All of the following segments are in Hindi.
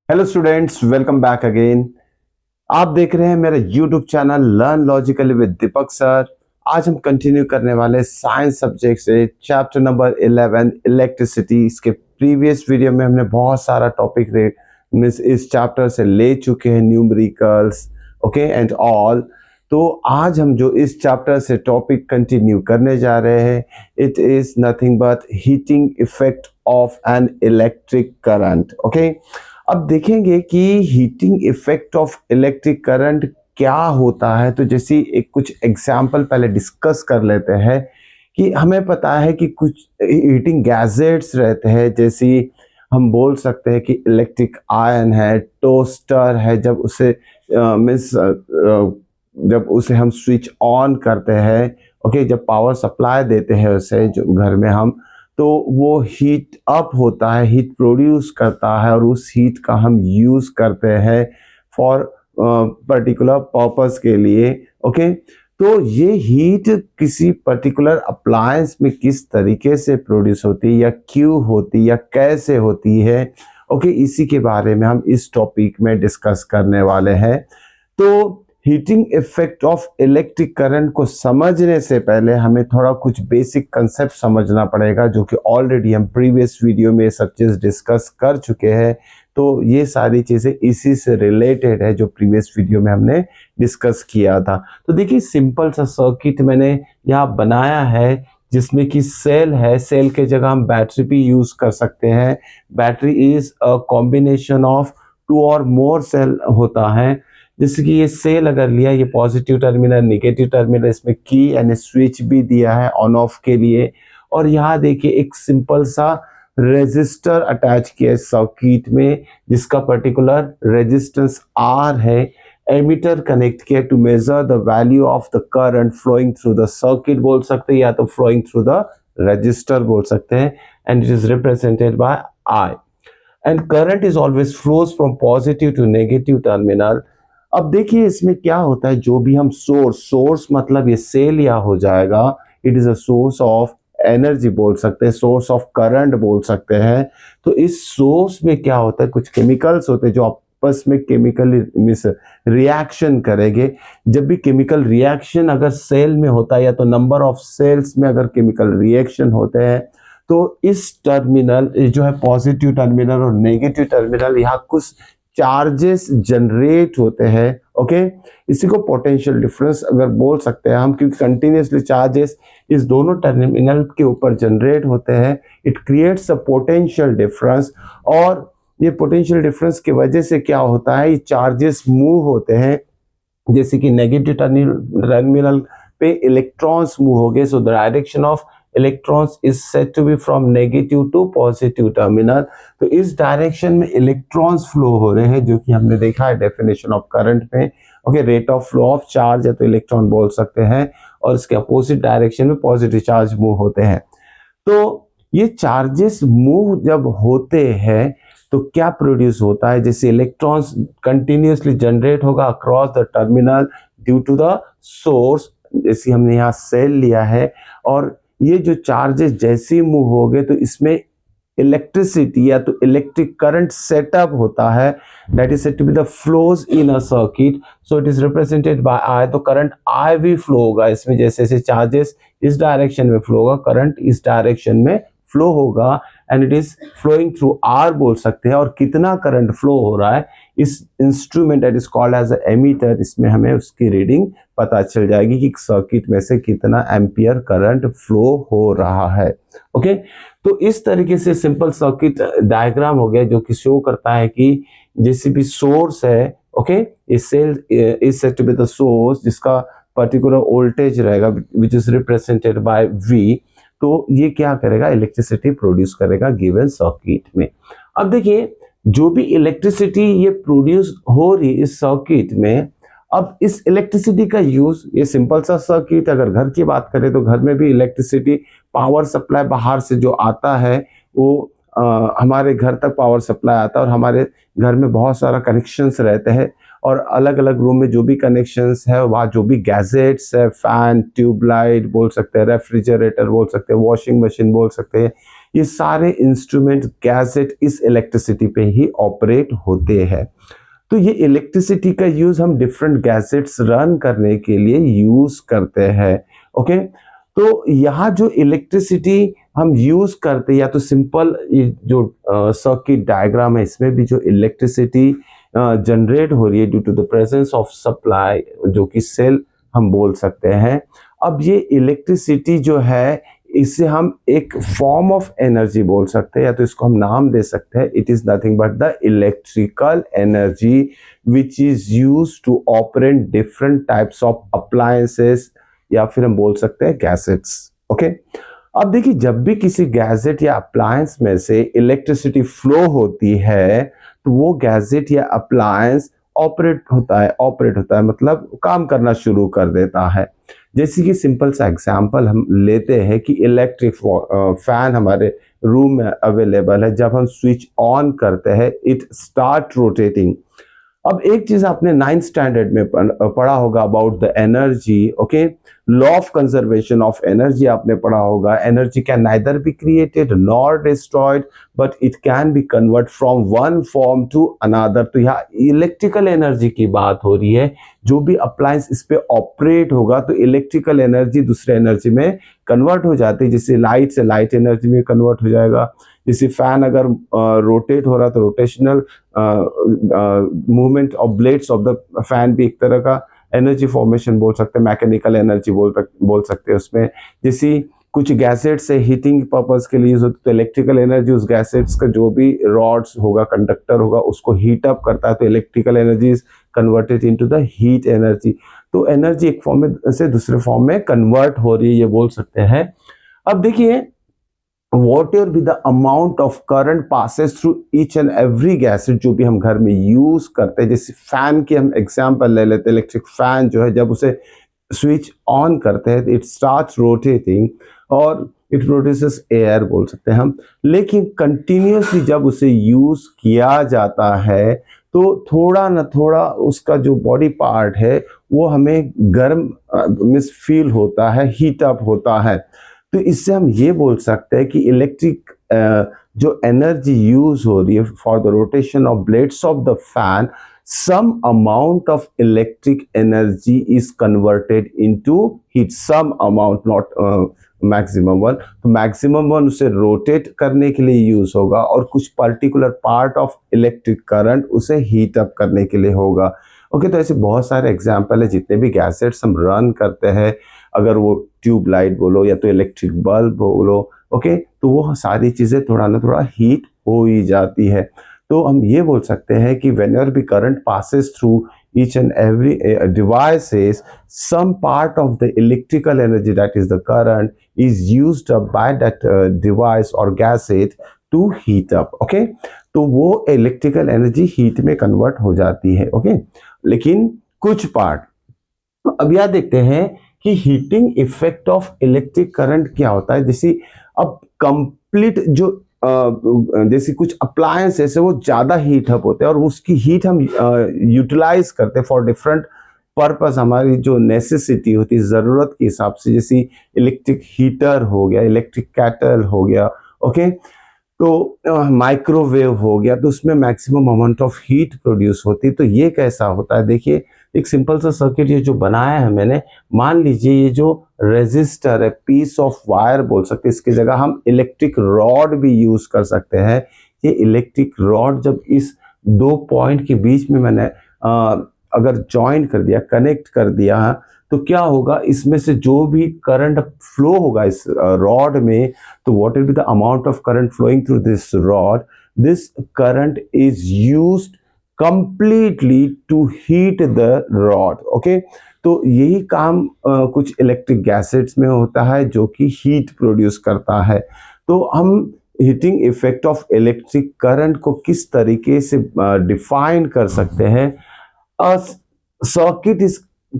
Hello students, welcome back again. आप देख रहे हैं मेरा YouTube channel learn logically with Deepak sir. आज हम कंटिन्यू करने वाले साइंस सब्जेक्ट से चैप्टर नंबर 11 इलेक्ट्रिसिटी। इसके प्रीवियस वीडियो में हमने बहुत सारा टॉपिक इस चैप्टर से ले चुके हैं, न्यूमेरिकल्स, ओके एंड ऑल। तो आज हम जो इस चैप्टर से टॉपिक कंटिन्यू करने जा रहे हैं, it is nothing but heating effect of an electric current. Okay, अब देखेंगे कि heating effect of electric current क्या होता है। तो जैसे एक कुछ एग्जाम्पल पहले डिस्कस कर लेते हैं कि हमें पता है कि कुछ हीटिंग गैजेट्स रहते हैं, जैसे हम बोल सकते हैं कि इलेक्ट्रिक आयरन है, टोस्टर है। जब उसे मीन्स जब उसे हम स्विच ऑन करते हैं, ओके, जब पावर सप्लाई देते हैं उसे जो घर में हम, तो वो हीट अप होता है, हीट प्रोड्यूस करता है और उस हीट का हम यूज़ करते हैं फॉर पर्टिकुलर पर्पस के लिए। ओके, तो ये हीट किसी पर्टिकुलर अप्लायंस में किस तरीके से प्रोड्यूस होती है या क्यों होती है या कैसे होती है, ओके, इसी के बारे में हम इस टॉपिक में डिस्कस करने वाले हैं। तो heating effect of electric current को समझने से पहले हमें थोड़ा कुछ बेसिक कंसेप्ट समझना पड़ेगा, जो कि ऑलरेडी हम प्रीवियस वीडियो में सब चीज़ डिस्कस कर चुके हैं। तो ये सारी चीज़ें इसी से रिलेटेड है जो प्रीवियस वीडियो में हमने डिस्कस किया था। तो देखिए, सिंपल सा सर्किट मैंने यहाँ बनाया है, जिसमें कि सेल है। सेल के जगह हम बैटरी भी यूज़ कर सकते हैं। Battery is a combination of two or more cell होता है। जैसे कि ये सेल अगर लिया, ये पॉजिटिव टर्मिनल, नेगेटिव टर्मिनल, इसमें की यानी स्विच भी दिया है ऑन ऑफ के लिए। और यहाँ देखिए एक सिंपल सा रेजिस्टर अटैच किया है सर्किट में, जिसका पर्टिकुलर रेजिस्टेंस R है। एमीटर कनेक्ट किया to measure the value of the current flowing through the circuit बोल सकते हैं, या तो फ्लोइंग थ्रू द रजिस्टर बोल सकते हैं। And it is represented by I। And current is always flows from positive to negative terminal. अब देखिए इसमें क्या होता है, जो भी हम सोर्स मतलब ये सेल या हो जाएगा, it is a source of energy बोल सकते हैं, सोर्स ऑफ करंट बोल सकते हैं। तो इस सोर्स में क्या होता है, कुछ केमिकल्स होते हैं जो आपस में केमिकल मिस रिएक्शन करेंगे। जब भी केमिकल रिएक्शन अगर सेल में होता है, या तो नंबर ऑफ सेल्स में अगर केमिकल रिएक्शन होते हैं, तो इस टर्मिनल जो है पॉजिटिव टर्मिनल और नेगेटिव टर्मिनल, यहाँ कुछ चार्जेस जनरेट होते हैं। ओके, इसी को पोटेंशियल डिफरेंस अगर बोल सकते हैं हम, क्योंकि कंटिन्यूसली चार्जेस इस दोनों टर्मिनल के ऊपर जनरेट होते हैं। It creates a potential difference. और ये पोटेंशियल डिफरेंस की वजह से क्या होता है, ये चार्जेस मूव होते हैं। जैसे कि नेगेटिव टर्मिनल पे इलेक्ट्रॉन्स मूव हो गए, so the direction of electrons is said to be from negative to positive terminal. तो इस डायरेक्शन में इलेक्ट्रॉन्स फ्लो हो रहे हैं, जो कि हमने देखा है डेफिनेशन ऑफ करंट में। Okay, rate of flow of charge या तो इलेक्ट्रॉन बोल सकते हैं, और इसके अपोजिट डायरेक्शन में पॉजिटिव चार्ज मूव होते हैं। तो ये चार्जेस मूव जब होते हैं तो क्या प्रोड्यूस होता है, जैसे इलेक्ट्रॉन्स कंटिन्यूसली जनरेट होगा across the terminal due to the source. जैसे हमने यहाँ सेल लिया है, और ये जो चार्जेस जैसे ही मूव हो गए, तो इसमें इलेक्ट्रिसिटी या तो इलेक्ट्रिक करंट सेटअप होता है, that is said to be the flows in a circuit. So it is represented by I. तो करंट आई भी फ्लो होगा इसमें, जैसे जैसे चार्जेस इस डायरेक्शन में फ्लो होगा, करंट इस डायरेक्शन में फ्लो होगा, and it is flowing through R बोल सकते हैं। और कितना करंट फ्लो हो रहा है, इस instrument that is called as a ammeter, इसमें हमें उसकी रीडिंग पता चल जाएगी कि सर्किट में से कितना एम्पियर करंट फ्लो हो रहा है। ओके, तो इस तरीके से सिंपल सर्किट डायग्राम हो गया, जो कि शो करता है कि जैसे भी सोर्स है, ओके, इस cell is said to be the source, जिसका पर्टिकुलर वोल्टेज रहेगा which is represented by V। तो ये क्या करेगा, इलेक्ट्रिसिटी प्रोड्यूस करेगा गिवन सर्किट में। अब देखिए, जो भी इलेक्ट्रिसिटी ये प्रोड्यूस हो रही इस सर्किट में, अब इस इलेक्ट्रिसिटी का यूज, ये सिंपल सा सर्किट, अगर घर की बात करें तो घर में भी इलेक्ट्रिसिटी पावर सप्लाई बाहर से जो आता है, वो हमारे घर तक पावर सप्लाई आता है, और हमारे घर में बहुत सारा कनेक्शंस रहते हैं, और अलग अलग रूम में जो भी कनेक्शंस है, वहाँ जो भी गैजेट्स है, फैन, ट्यूबलाइट बोल सकते हैं, रेफ्रिजरेटर बोल सकते हैं, वॉशिंग मशीन बोल सकते हैं, ये सारे इंस्ट्रूमेंट गैजेट इस इलेक्ट्रिसिटी पे ही ऑपरेट होते हैं। तो ये इलेक्ट्रिसिटी का यूज हम डिफरेंट गैजेट्स रन करने के लिए यूज करते हैं। ओके, तो यहाँ जो इलेक्ट्रिसिटी हम यूज करते हैं, या तो सिंपल ये जो सर्किट डायग्राम है इसमें भी जो इलेक्ट्रिसिटी जनरेट हो रही है due to the presence of supply, जो कि सेल हम बोल सकते हैं। अब ये इलेक्ट्रिसिटी जो है इसे हम एक फॉर्म ऑफ एनर्जी बोल सकते हैं, या तो इसको हम नाम दे सकते हैं, it is nothing but the electrical energy which is use to operate different types of appliances, या फिर हम बोल सकते हैं गैजेट्स। ओके, अब देखिए जब भी किसी गैजेट या अप्लायंस में से इलेक्ट्रिसिटी फ्लो होती है तो वो गैजेट या अप्लायंस ऑपरेट होता है मतलब काम करना शुरू कर देता है। जैसे कि सिंपल सा एग्जांपल हम लेते हैं कि इलेक्ट्रिक फैन हमारे रूम में अवेलेबल है, जब हम स्विच ऑन करते हैं इट स्टार्ट रोटेटिंग। अब एक चीज आपने 9th स्टैंडर्ड में पढ़ा होगा about the energy. Okay, law of conservation of energy आपने पढ़ा होगा। Energy can neither be created nor destroyed but it can be convert from one form to another. तो यहाँ इलेक्ट्रिकल एनर्जी की बात हो रही है, जो भी अप्लायंस इस पे ऑपरेट होगा तो इलेक्ट्रिकल एनर्जी दूसरे एनर्जी में कन्वर्ट हो जाती है। जैसे लाइट से लाइट एनर्जी में कन्वर्ट हो जाएगा, जैसे फैन अगर रोटेट हो रहा तो rotational movement of blades of the fan भी एक तरह का एनर्जी फॉर्मेशन बोल सकते हैं, मैकेनिकल एनर्जी बोल सकते हैं उसमें। जैसे कुछ गैसेट्स से हीटिंग पर्पस के लिए यूज होती है तो इलेक्ट्रिकल एनर्जी उस गैसेट्स का जो भी रॉड्स होगा, कंडक्टर होगा, उसको हीट अप करता है, तो electrical energy is converted into the heat energy. तो एनर्जी एक फॉर्म में से दूसरे फॉर्म में कन्वर्ट हो रही है, ये बोल सकते हैं। अब देखिए whatever be the amount of current passes through each and every gadget जो भी हम घर में यूज करते हैं, जैसे फैन की हम एग्जांपल ले लेते हैं। इलेक्ट्रिक फैन जो है जब उसे स्विच ऑन करते हैं इट स्टार्ट्स रोटेटिंग और इट प्रोड्यूसेस एयर बोल सकते हैं हम। लेकिन कंटिन्यूसली जब उसे यूज किया जाता है तो थोड़ा ना थोड़ा उसका जो बॉडी पार्ट है वो हमें गर्म मिस फील होता है, हीट अप होता है। तो इससे हम ये बोल सकते हैं कि इलेक्ट्रिक जो एनर्जी यूज हो रही है for the rotation of blades of the fan, some amount of electric energy is converted into heat, some amount, not maximum one। तो maximum one उसे रोटेट करने के लिए यूज होगा और कुछ particular part of electric current उसे हीट अप करने के लिए होगा। ओके, तो ऐसे बहुत सारे एग्जाम्पल है, जितने भी गैसेट्स हम रन करते हैं, अगर वो ट्यूब लाइट बोलो या तो इलेक्ट्रिक बल्ब बोलो, ओके, तो वो सारी चीजें थोड़ा ना थोड़ा हीट हो ही जाती है। तो हम ये बोल सकते हैं कि whenever the current passes through each and every devices, some part of the electrical energy, that is the current, is used up by that device or gadget to heat up। okay, तो वो electrical energy heat में convert हो जाती है। okay, लेकिन कुछ part अब यह देखते हैं कि heating effect of electric current क्या होता है। जैसे अब कंप्लीट जो जैसे कुछ अप्लायंसेस है वो ज़्यादा हीट अप होते हैं और उसकी हीट हम यूटिलाइज करते हैं फॉर डिफरेंट पर्पस, हमारी जो नेसेसिटी होती है ज़रूरत के हिसाब से। जैसे इलेक्ट्रिक हीटर हो गया, इलेक्ट्रिक कैटल हो गया, ओके, तो माइक्रोवेव हो गया, तो उसमें maximum amount of heat produce होती है। तो ये कैसा होता है, देखिए एक सिंपल सा सर्किट ये जो बनाया है मैंने, मान लीजिए ये जो रेजिस्टर है, पीस ऑफ वायर बोल सकते हैं, इसकी जगह हम इलेक्ट्रिक रॉड भी यूज कर सकते हैं। ये इलेक्ट्रिक रॉड जब इस दो पॉइंट के बीच में मैंने अगर ज्वाइन कर दिया, कनेक्ट कर दिया, तो क्या होगा, इसमें से जो भी करंट फ्लो होगा इस रॉड में, तो what will be the amount of current flowing through this rod, this current is used completely to heat the rod. Okay, तो यही काम कुछ इलेक्ट्रिक गैसेट्स में होता है जो कि हीट प्रोड्यूस करता है। तो हम heating effect of electric current को किस तरीके से डिफाइन कर सकते हैं। सर्किट इज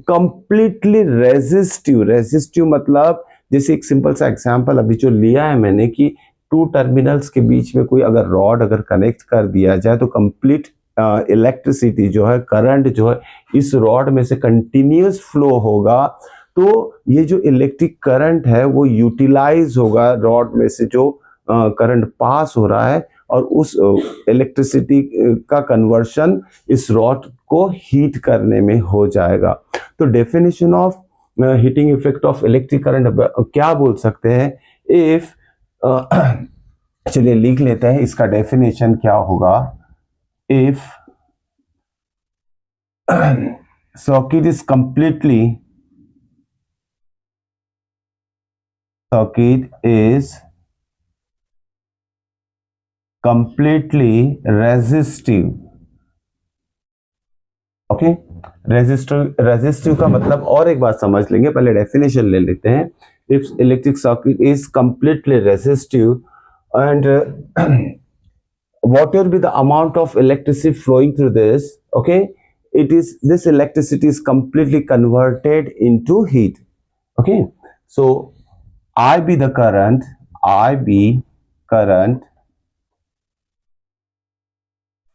कंप्लीटली रेजिस्टिव मतलब जैसे एक सिंपल सा एग्जांपल अभी जो लिया है मैंने कि टू टर्मिनल्स के बीच में कोई अगर रॉड अगर कनेक्ट कर दिया जाए तो कंप्लीट इलेक्ट्रिसिटी जो है, करंट जो है, इस रॉड में से कंटिन्यूस फ्लो होगा। तो ये जो इलेक्ट्रिक करंट है वो यूटिलाइज होगा रॉड में से जो करंट पास हो रहा है और उस इलेक्ट्रिसिटी का कन्वर्शन इस रॉड को हीट करने में हो जाएगा। तो definition of heating effect of electric current क्या बोल सकते हैं? इफ चलिए लिख लेते हैं, इसका डेफिनेशन क्या होगा। If circuit is completely resistive, okay. Resistive का मतलब और एक बात समझ लेंगे, पहले डेफिनेशन ले लेते हैं। If electric circuit is completely resistive and whatever be the amount of electricity flowing through this, okay, this electricity is completely converted into heat, okay. So I be the current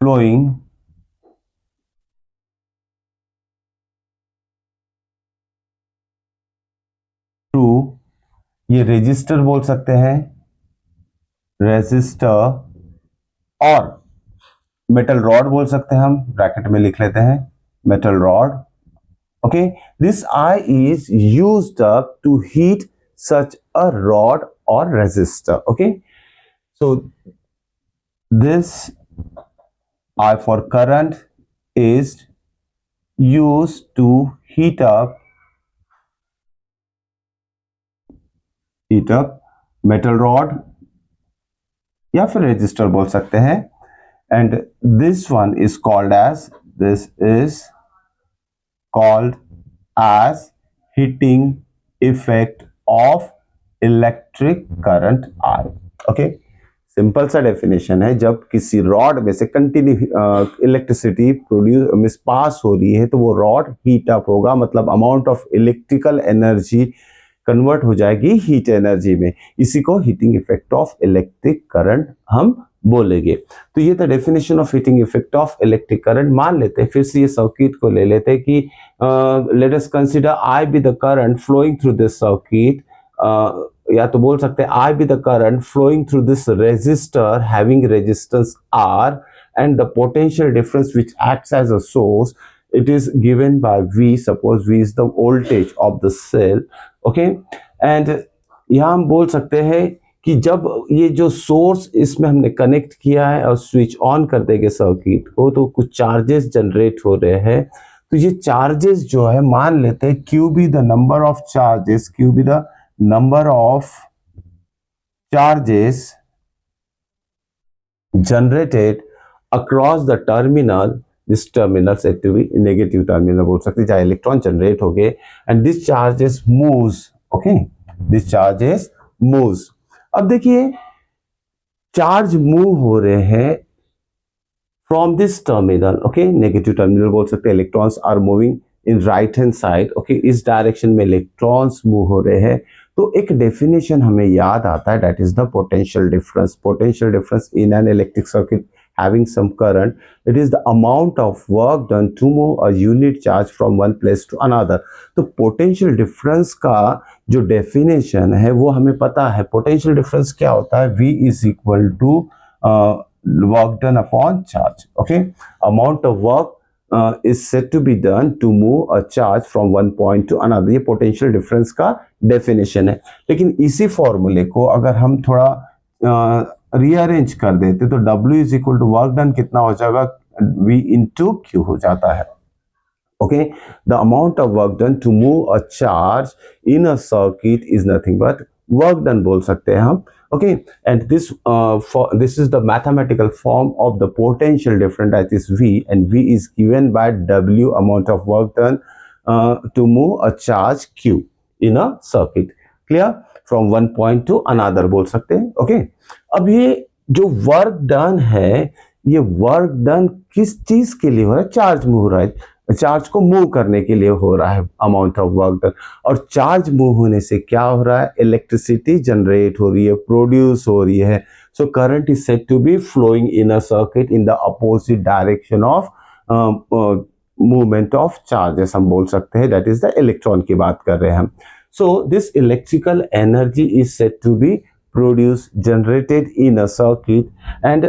flowing through, ये रेजिस्टर बोल सकते हैं, रेजिस्टर, और मेटल रॉड बोल सकते हैं, हम ब्रैकेट में लिख लेते हैं metal rod, okay. This I is used up to heat such a rod or resistor, okay. So this I for current is used to heat up metal rod या फिर resistor बोल सकते हैं, and this is called as heating effect of electric current I, okay. Simple सा डेफिनेशन है, जब किसी रॉड में से कंटिन्यू इलेक्ट्रिसिटी प्रोड्यूस पास हो रही है तो वो रॉड हीट अप होगा, मतलब amount of electrical energy convert हो जाएगी हीट एनर्जी में। इसी को heating effect of electric current हम बोलेंगे। तो ये था definition of heating effect of electric current. मान लेते हैं फिर से ये सर्किट को ले लेते हैं कि let us consider I be the current flowing through this circuit, या तो बोल सकते हैं I be the current flowing through this resistor having resistance R and the potential difference which acts as a source, it is given by V, suppose V is the voltage of the cell, okay. and यहाँ हम बोल सकते हैं कि जब ये जो सोर्स इसमें हमने कनेक्ट किया है और स्विच ऑन कर देंगे सर्किट को, तो कुछ चार्जेस जनरेट हो रहे हैं। तो ये चार्जेस जो है, मान लेते हैं Q be the number of charges, Q be the number of charges generated across the terminal, this terminal said to be negative terminal बोल सकते हैं, जहाँ इलेक्ट्रॉन जनरेट हो गए, and this charges moves, okay, this charges moves। अब देखिए चार्ज मूव हो रहे हैं from this terminal, okay, negative terminal बोल सकते हैं, electrons are moving in right hand side, okay, इस डायरेक्शन में इलेक्ट्रॉन्स मूव हो रहे हैं। तो एक डेफिनेशन हमें याद आता है, that is the potential difference. Potential difference in an electric circuit having some current, it is the amount of work done to move a unit charge from one place to another। तो potential difference का जो definition है वो हमें पता है। potential difference क्या होता है? V is equal to work done upon charge, okay। amount of work is said to be done to move a charge from one point to another, ये potential difference का definition है। लेकिन इसी फॉर्मूले को अगर हम थोड़ा रीअरेंज कर देते तो W is equal to work done कितना हो जाएगा? V इंटू क्यू हो जाता है, okay. The amount of work done to move a charge in a circuit is nothing but work done बोल सकते हैं हम, okay. And this is the mathematical form of the potential difference, that is V, and V is given by W, amount of work done to move a charge Q in a circuit. Clear? From one point two another बोल सकते हैं, ओके। अब ये जो वर्क डन है, ये वर्क डन किस चीज के लिए हो रहा है? चार्ज मूव हो रहा है, चार्ज को मूव करने के लिए हो रहा है अमाउंट ऑफ वर्क डन। और चार्ज मूव होने से क्या हो रहा है? इलेक्ट्रिसिटी जनरेट हो रही है, प्रोड्यूस हो रही है। So current is said to be flowing in a circuit in the opposite direction of movement of charges, हम बोल सकते हैं, दैट इज द इलेक्ट्रॉन की बात कर रहे हैं हम। So this electrical energy is said to be produce generated in a circuit and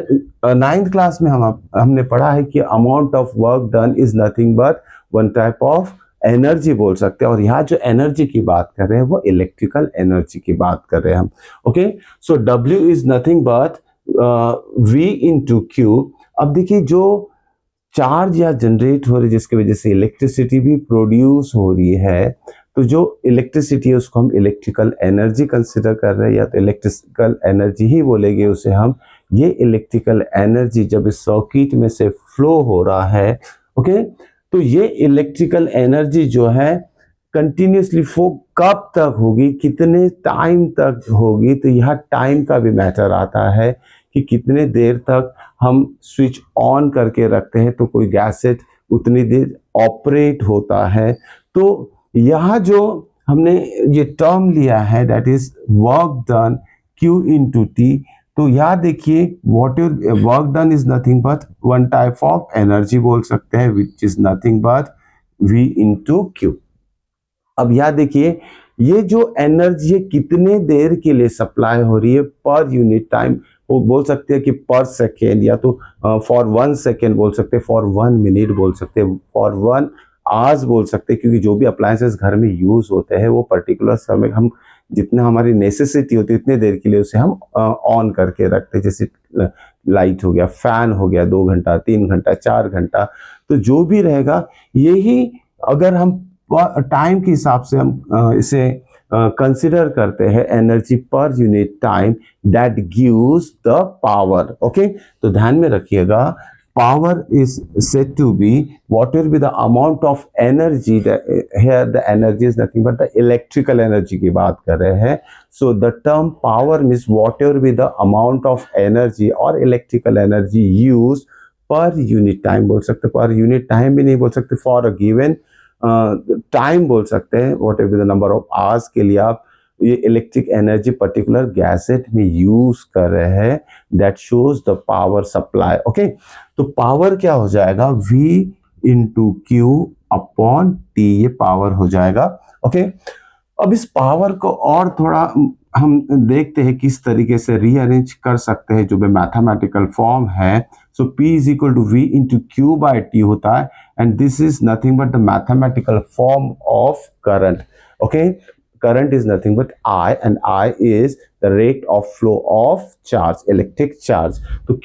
ninth class में हमने पढ़ा है कि amount of work done is nothing but one type of energy बोल सकते हैं। और यहाँ जो एनर्जी की बात कर रहे हैं वो इलेक्ट्रिकल एनर्जी की बात कर रहे हैं हम। Okay, so W is nothing but V into Q. अब देखिए जो चार्ज या जनरेट हो रही है जिसकी वजह से इलेक्ट्रिसिटी भी प्रोड्यूस हो रही है, तो जो इलेक्ट्रिसिटी है उसको हम इलेक्ट्रिकल एनर्जी कंसिडर कर रहे हैं, या तो इलेक्ट्रिकल एनर्जी ही बोलेंगे उसे हम। ये इलेक्ट्रिकल एनर्जी जब इस सर्किट में से फ्लो हो रहा है, ओके, तो ये इलेक्ट्रिकल एनर्जी जो है कंटिन्यूसली फ्लो कब तक होगी, कितने टाइम तक होगी, तो यहाँ टाइम का भी मैटर आता है कि कितने देर तक हम स्विच ऑन करके रखते हैं तो कोई गैसेट उतनी देर ऑपरेट होता है। तो यहाँ जो हमने ये टर्म लिया है that is work done Q into T, तो यहाँ देखिए what your work done is nothing but one type of energy बोल सकते हैं which is nothing but V into Q. अब यहाँ देखिए ये जो एनर्जी है कितने देर के लिए सप्लाई हो रही है पर यूनिट टाइम, वो बोल सकते हैं कि पर सेकेंड, या तो फॉर 1 सेकेंड बोल सकते हैं, फॉर 1 मिनट बोल सकते हैं, फॉर 1 आवर्स बोल सकते हैं, क्योंकि जो भी अप्लायंसेस घर में यूज होते हैं वो पर्टिकुलर समय हम जितना हमारी नेसेसिटी होती है उतने देर के लिए उसे हम ऑन करके रखते हैं। जैसे लाइट हो गया, फैन हो गया 2 घंटा, 3 घंटा, 4 घंटा, तो जो भी रहेगा यही अगर हम टाइम के हिसाब से हम इसे कंसिडर करते हैं energy per unit time that gives the power. Okay, तो ध्यान में रखिएगा power is said to be what will be the amount of energy that here the energy is nothing but the electrical energy की बात कर रहे हैं। so the term power means whatever be the amount of energy or electrical energy used per unit time बोल सकते, पर यूनिट टाइम भी नहीं बोल सकते, फॉर अ गिवन टाइम बोल सकते हैं, what ever the number of hours के लिए आप ये इलेक्ट्रिक एनर्जी पर्टिकुलर गैसेट में यूज कर रहे हैं that shows the power supply. Okay, तो पावर क्या हो जाएगा V into Q upon T, ये पावर हो जाएगा। ओके, अब इस पावर को और थोड़ा हम देखते हैं किस तरीके से रीअरेंज कर सकते हैं जो भी मैथमेटिकल फॉर्म है। So P is equal to V into Q by T होता है, and this is nothing but the mathematical form of current. Okay, current is nothing but I, and I is the rate of flow of charge, electric charge. So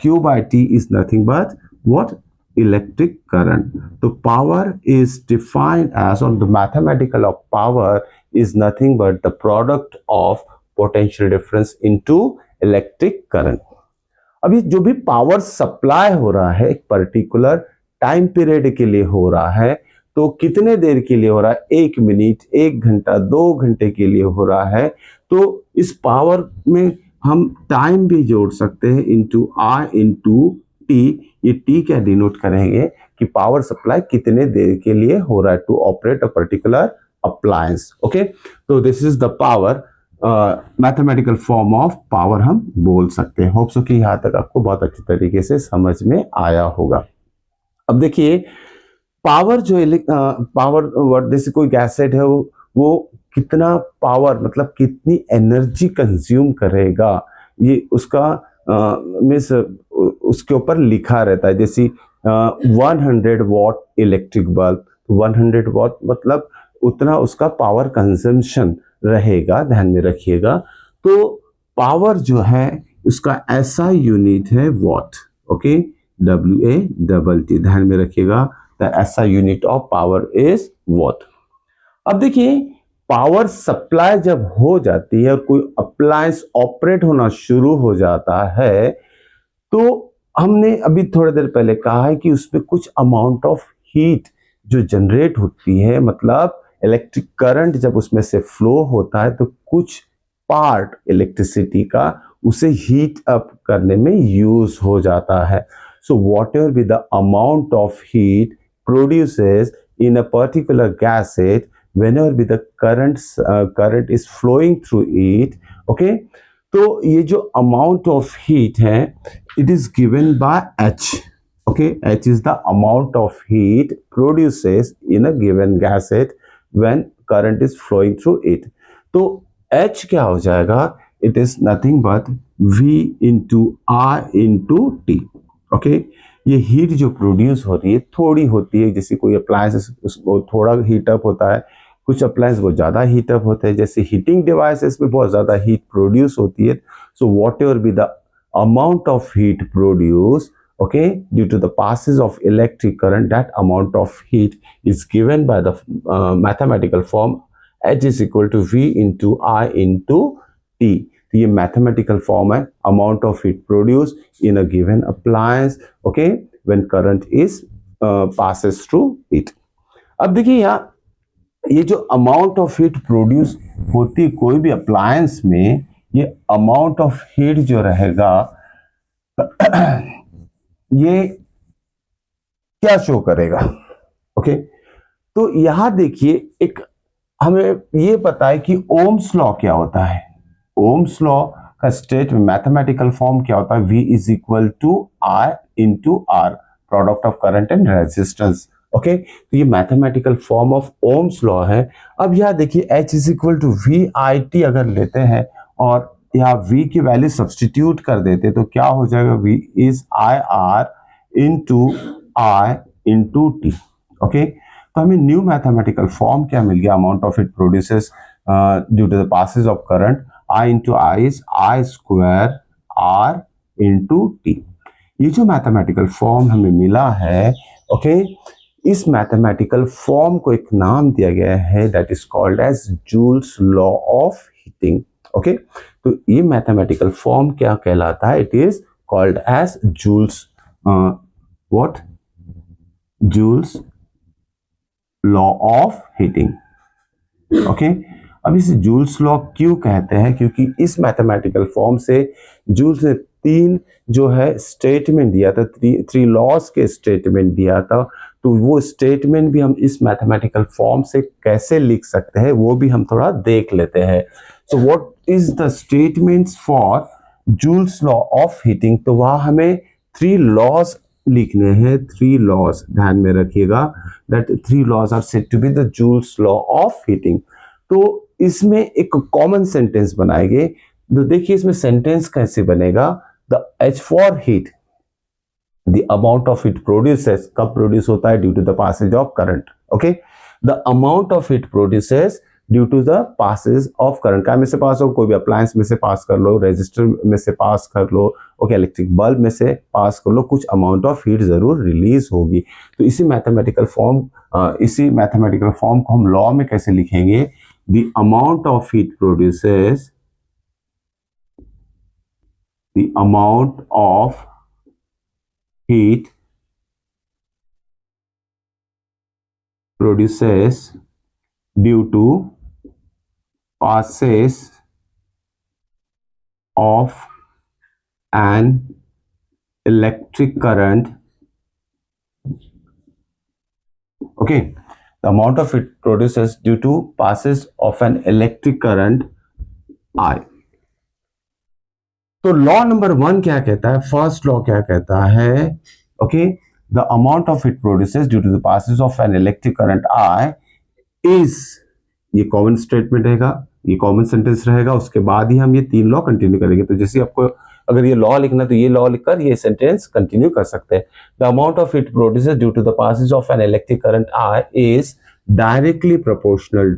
Q by T is nothing but what? Electric current. So power is defined as, or the mathematical of power is nothing but the product of potential difference into electric current. अभी जो भी पावर सप्लाई हो रहा है एक पर्टिकुलर टाइम पीरियड के लिए हो रहा है, तो कितने देर के लिए हो रहा है, 1 मिनट, 1 घंटा, 2 घंटे के लिए हो रहा है, तो इस पावर में हम टाइम भी जोड़ सकते हैं इंटू I इंटू टी। ये टी क्या डिनोट करेंगे कि पावर सप्लाई कितने देर के लिए हो रहा है to operate a particular appliance. Okay, तो this is the power, mathematical form of power हम बोल सकते हैं। होप सो कि यहाँ तक आपको बहुत अच्छी तरीके से समझ में आया होगा। अब देखिए पावर जो पावर जैसे कोई गैसेट है वो कितना पावर मतलब कितनी एनर्जी कंज्यूम करेगा, ये उसका मीन्स उसके ऊपर लिखा रहता है। जैसे 100 वॉट इलेक्ट्रिक बल्ब, 100 वॉट मतलब उतना उसका पावर कंजम्पशन रहेगा, ध्यान में रखिएगा। तो पावर जो है उसका ऐसा यूनिट है वॉट। ओके, WATT, ध्यान में रखिएगा, ऐसा unit of power is what. अब देखिए पावर सप्लाई जब हो जाती है और कोई अप्लायंस ऑपरेट होना शुरू हो जाता है, तो हमने अभी थोड़ी देर पहले कहा है कि उसमें कुछ अमाउंट ऑफ हीट जो जनरेट होती है, मतलब इलेक्ट्रिक करंट जब उसमें से फ्लो होता है तो कुछ पार्ट इलेक्ट्रिसिटी का उसे हीट अप करने में यूज हो जाता है। So what ever be the amount of heat produces in a particular gasset whenever be the current is flowing through it। okay, तो ये जो amount of heat है it is given by H। okay, H is the amount of heat produces in a given gasset when current is flowing through it। तो H क्या हो जाएगा, it is nothing but V into I into T. Okay ये हीट जो प्रोड्यूस हो रही है थोड़ी होती है, जैसे कोई अप्लायंस उसको थोड़ा हीटअप होता है, कुछ अप्लायंस बहुत ज़्यादा हीटअप होते हैं, जैसे हीटिंग डिवाइसेस में बहुत ज़्यादा हीट प्रोड्यूस होती है. So what ever be the amount of heat produce, okay, due to the passage of electric current, that amount of heat is given by the mathematical form H is equal to V into I into T. तो ये mathematical form है amount of heat produced in a given appliance, okay, when current is passes through it. अब देखिए यहाँ ये जो amount of heat produce होती है कोई भी appliance में, ये amount of heat जो रहेगा ये क्या शो करेगा. ओके तो यहां देखिए एक हमें ये पता है कि ओम्स लॉ क्या होता है. ओम्स लॉ का स्टेट में मैथमेटिकल फॉर्म क्या होता है, V is equal to I into R, product of current and resistance. Okay तो ये mathematical form of Ohm's law है. अब यहां देखिए H is equal to VIT अगर लेते हैं और यहाँ V की वैल्यू सब्सटीट्यूट कर देते तो क्या हो जाएगा, V is IR into I into T. Okay तो हमें न्यू मैथमेटिकल फॉर्म क्या मिल गया, amount of it produces due to the passage of current I into I is I square R into T. ये जो मैथमेटिकल फॉर्म हमें मिला है, ओके इस मैथमेटिकल फॉर्म को एक नाम दिया गया है that is called as Joule's law of heating. Okay तो ये मैथमेटिकल फॉर्म क्या कहलाता है, it is called as Joule's what Joule's law of heating. Okay अब इसे जूल्स लॉ क्यों कहते हैं, क्योंकि इस मैथमेटिकल फॉर्म से जूल्स ने तीन जो है स्टेटमेंट दिया था, थ्री लॉज के स्टेटमेंट दिया था. तो वो स्टेटमेंट भी हम इस मैथमेटिकल फॉर्म से कैसे लिख सकते हैं वो भी हम थोड़ा देख लेते हैं. सो what is the statements for joules law of heating. तो वहां हमें थ्री लॉज लिखने हैं, थ्री लॉज ध्यान में रखिएगा that three laws are said to be the Joule's law of heating. तो इसमें एक कॉमन सेंटेंस बनाएंगे. तो देखिए इसमें सेंटेंस कैसे बनेगा, the H for heat, the amount of heat produces, कब प्रोड्यूस होता है, due to the passage of current. Okay the amount of heat produces due to the passage of current. क्या में से पास हो, कोई भी अप्लायंस में से पास कर लो, रेजिस्टर में से पास कर लो, ओके इलेक्ट्रिक बल्ब में से पास कर लो, कुछ अमाउंट ऑफ हीट जरूर रिलीज होगी. तो इसी मैथमेटिकल फॉर्म को हम लॉ में कैसे लिखेंगे, the amount of heat produces, the amount of heat produces due to passage of an electric current. Okay, the amount of heat produces due to passes of an electric current I. तो लॉ नंबर 1 क्या कहता है, फर्स्ट लॉ क्या कहता है, okay the amount of heat produces due to the passage of an electric current I is, ये कॉमन स्टेटमेंट रहेगा, ये कॉमन सेंटेंस रहेगा, उसके बाद ही हम ये तीन लॉ कंटिन्यू करेंगे. तो जैसे आपको अगर ये लॉ लिखना तो ये लॉ लिखकर ये सेंटेंस कंटिन्यू कर सकते हैं. The amount of heat produces due to the passage of an electric current I is directly proportional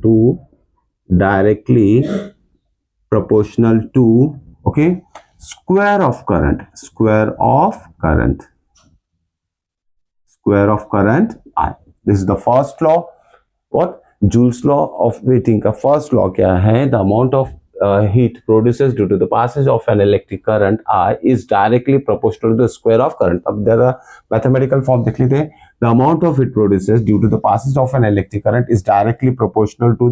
to okay square of current I. This is the first law. What Joule's law of heating का first law क्या है, the amount of heat produces due to the passage of an electric current I is directly proportional to the square of current. अब जरा mathematical form देख लेते हैं. The amount of heat produces due to the passage of an electric current is directly proportional to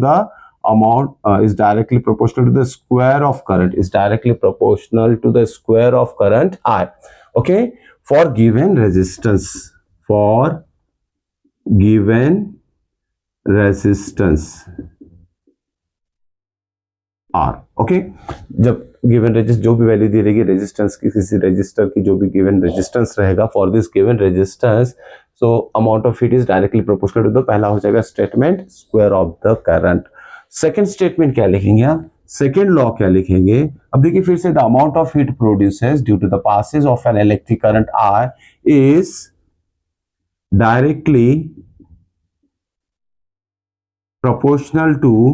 the square of current, is directly proportional to the square of current I. Okay, for given resistance R. Okay जब गिवन रेजिस्टेंस जो भी वैल्यू दी रहेगी रेजिस्टेंस की, किसी रेजिस्टर की जो भी गिवन रेजिस्टेंस रहेगा, for this given resistance so amount of heat is directly proportional to the, पहला हो जाएगा statement square of the current. Second statement क्या लिखेंगे आप, सेकेंड लॉ क्या लिखेंगे, अब देखिए फिर से, the amount of heat produces due to the passage of an electric current R is directly proportional to,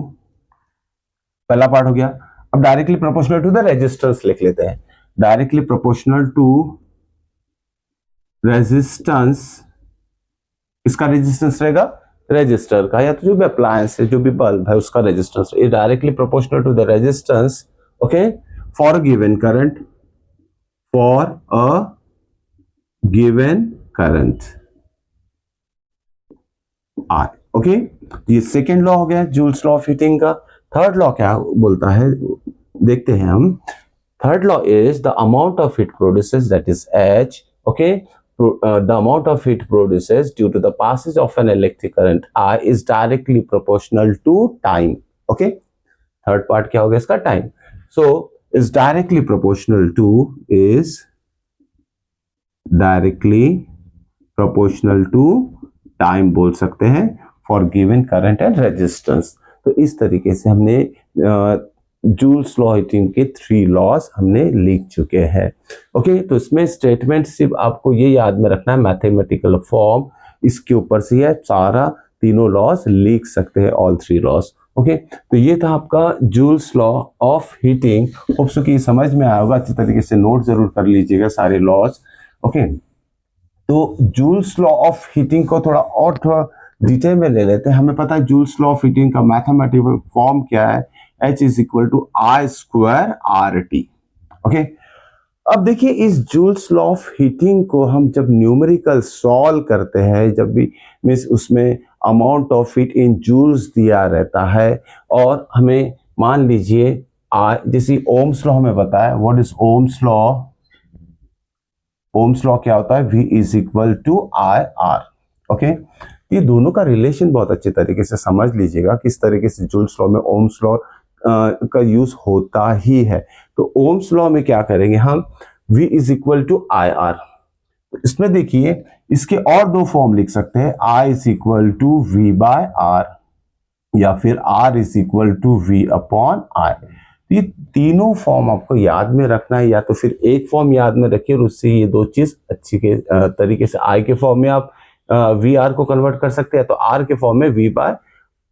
पहला पार्ट हो गया। अब directly proportional to the resistance लिख लेते हैं, डायरेक्टली प्रोपोर्शनल टू रेजिस्टेंस, इसका रेजिस्टेंस रहेगा रेजिस्टर का, या तो जो भी अप्लायंस है, जो भी बल्ब है उसका रेजिस्टेंस, ये directly proportional to the resistance, okay, for given current, for a given current are, okay. ये सेकेंड लॉ हो गया जूल्स लॉ ऑफ हीटिंग का। थर्ड लॉ क्या बोलता है, देखते हैं हम। Third law is the amount of heat produces, that is H, okay, the amount of heat produces due to the passage of an electric current I is directly proportional to time, okay। Third part क्या हो गया इसका, time. So is directly proportional to, is directly proportional to time बोल सकते हैं, for given current and resistance। तो इस तरीके से हमने जूल्स लॉ हीटिंग के 3 लॉज हमने लिख चुके हैं, ओके। तो इसमें स्टेटमेंट सिर्फ आपको ये याद में रखना है, मैथमेटिकल फॉर्म इसके ऊपर से है, सारा तीनों लॉज लिख सकते हैं, ऑल 3 लॉज, ओके। तो ये था आपका joules law of heating. Hope so कि समझ में आया होगा, अच्छी तरीके से नोट जरूर कर लीजिएगा सारे लॉज, ओके। तो जूल्स लॉ ऑफ हीटिंग को थोड़ा डिटेल में ले लेते हैं। हमें पता है जूल्स लॉ ऑफ हीटिंग का मैथमेटिकल फॉर्म क्या है, H is equal to I square RT, okay. अब देखिए इस जूल्स लॉ ऑफ हीटिंग को हम जब न्यूमेरिकल सॉल्व करते हैं, जब भी मीन्स उसमें amount of heat in joules दिया रहता है, और हमें मान लीजिए जैसे ओम्स लॉ हमें बताया, what is Ohm's law, Ohm's law क्या होता है, V is equal to IR, okay. ये दोनों का रिलेशन बहुत अच्छे तरीके से समझ लीजिएगा, किस तरीके से जूल्स लॉ में ओम्स लॉ का यूज होता ही है। तो ओम्स लॉ में क्या करेंगे हम, V is equal to IR। इसमें देखिए इसके और 2 फॉर्म लिख सकते हैं, I is equal to V by R, या फिर R is equal to V upon I। ये तीनों फॉर्म आपको याद में रखना है, या तो फिर एक फॉर्म याद में रखिए और उससे ये 2 चीज अच्छी के तरीके से, I के फॉर्म में आप VR को कन्वर्ट कर सकते हैं, तो R के फॉर्म में V by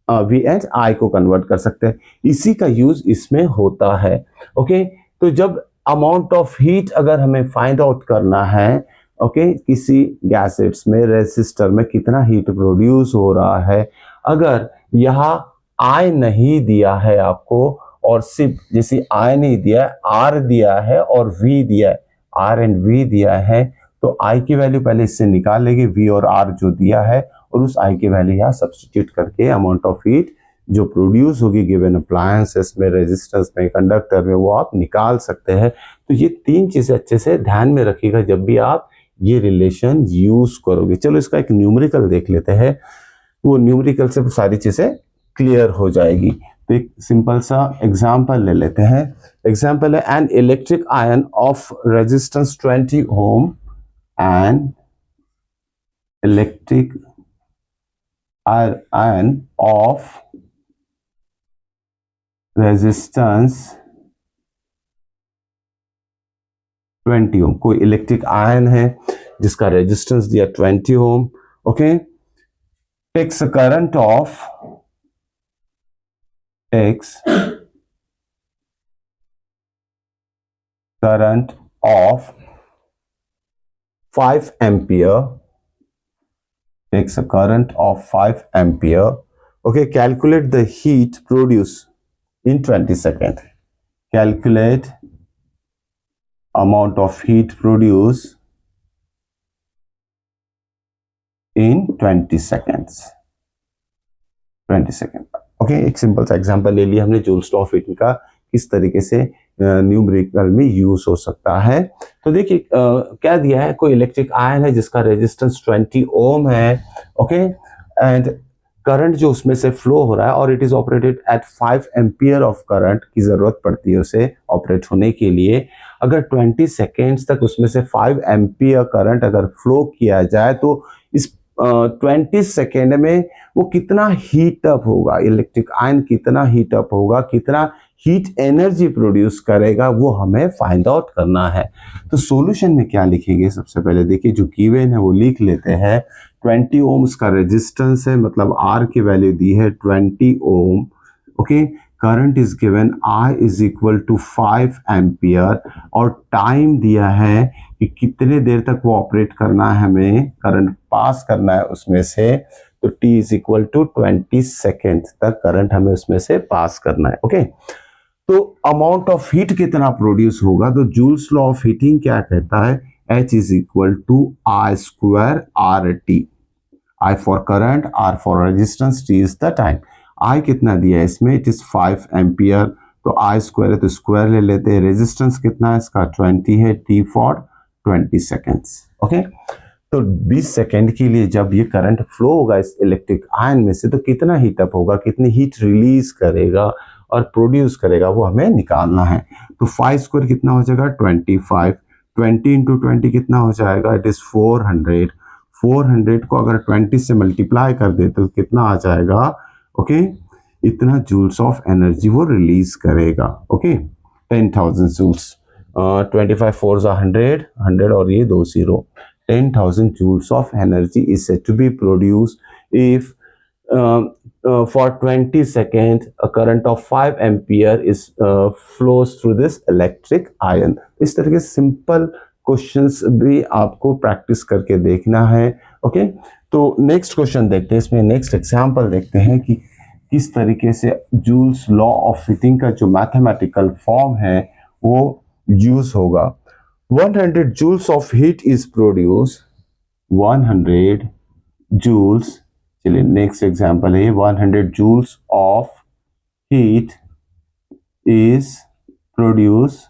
V and I को कन्वर्ट कर सकते हैं। इसी का यूज इसमें होता है, ओके। तो जब अमाउंट ऑफ हीट अगर हमें फाइंड आउट करना है, ओके, किसी गैसेट्स में, रेसिस्टर में कितना हीट प्रोड्यूस हो रहा है, अगर यहाँ I नहीं दिया है आपको, और सिर्फ जैसे I नहीं दिया है, R दिया है और V दिया है, R एंड V दिया है, तो I की वैल्यू पहले इससे निकाल लेंगे, V और R जो दिया है, और उस I की वैल्यू यहाँ सब्स्टिट्यूट करके अमाउंट ऑफ हीट जो प्रोड्यूस होगी गिवन अप्लायंसेस में, रेजिस्टेंस में, कंडक्टर में, वो आप निकाल सकते हैं। तो ये 3 चीजें अच्छे से ध्यान में रखिएगा जब भी आप ये रिलेशन यूज करोगे। चलो इसका एक न्यूमेरिकल देख लेते हैं, वो न्यूमेरिकल से सारी चीजें क्लियर हो जाएगी। तो एक सिंपल सा एग्जाम्पल ले लेते हैं। एग्जाम्पल है, an electric iron of resistance 20 ohm, an electric iron of resistance 20 ohm, कोई इलेक्ट्रिक आयन है जिसका रेजिस्टेंस दिया 20 ohm, okay, takes current of, takes current of 5 ampere, takes a current of 5 ampere, okay, calculate the heat produced in 20 seconds, calculate amount of heat produced in 20 seconds, 20 second, okay. एक सिंपल सा एग्जांपल ले लिया हमने जूल्स लॉ ऑफ हीटिंग का, किस तरीके से न्यूमेरिकल में यूज हो सकता है। तो देखिए क्या दिया है, कोई इलेक्ट्रिक आयन है जिसका रेजिस्टेंस 20 ओम है, ओके, एंड करंट जो उसमें से फ्लो हो रहा है, और it is operated at 5 ampere of current की जरूरत पड़ती है उसे ऑपरेट होने के लिए। अगर 20 सेकेंड्स तक उसमें से 5 एम्पियर करंट अगर फ्लो किया जाए, तो इस 20 सेकेंड में वो कितना हीट अप होगा, इलेक्ट्रिक आयन कितना हीट अप होगा, कितना हीट एनर्जी प्रोड्यूस करेगा वो हमें फाइंड आउट करना है। तो सॉल्यूशन में क्या लिखेंगे, सबसे पहले देखिए जो गिवन है वो लिख लेते हैं। 20 ओम्स का रेजिस्टेंस है, मतलब आर की वैल्यू दी है 20 ohm. Okay, current is given I is equal to 5 ampere और टाइम दिया है कि कितने देर तक वो ऑपरेट करना है, हमें करंट पास करना है उसमें से। तो T is equal to 20 second तक करंट हमें उसमें से पास करना है। ओके, तो अमाउंट ऑफ हीट कितना प्रोड्यूस होगा, तो जूल्स लॉ ऑफ हीटिंग क्या कहता है, H is equal to I square RT। I for current, R for resistance, T is the time. I कितना दिया है इसमें, इट इज 5 एम्पियर, तो I स्क्वायर है तो स्क्वायर ले लेते हैं। रेजिस्टेंस कितना है इसका 20 है, T फॉर 20 सेकेंड्स। ओके, तो 20 सेकेंड के लिए जब ये करंट फ्लो होगा इस इलेक्ट्रिक आयन में से, तो कितना हीट अप होगा, कितनी हीट रिलीज करेगा और प्रोड्यूस करेगा वो हमें निकालना है। तो 5 स्क्वायर कितना हो जाएगा 25, 20 इंटू 20 कितना हो जाएगा, इट इज 400। 400 को अगर 20 से मल्टीप्लाई कर दे तो कितना आ जाएगा, ओके, इतना जूल्स ऑफ एनर्जी वो रिलीज करेगा। ओके, 10,000 जूल्स, 25 4 100, 100 और ये 2 0, 10,000 joules of energy is said to be produced if for 20 seconds a current of 5 ampere is flows through this electric iron। इस तरह के सिंपल क्वेश्चंस भी आपको प्रैक्टिस करके देखना है। ओके, तो नेक्स्ट क्वेश्चन देखते हैं, इसमें नेक्स्ट एग्जांपल देखते हैं कि किस तरीके से जूल्स लॉ ऑफ हीटिंग का जो मैथमेटिकल फॉर्म है वो यूज होगा। 100 joules of heat is produced, 100 joules, चलिए नेक्स्ट एग्जांपल है 100 joules of heat is produced,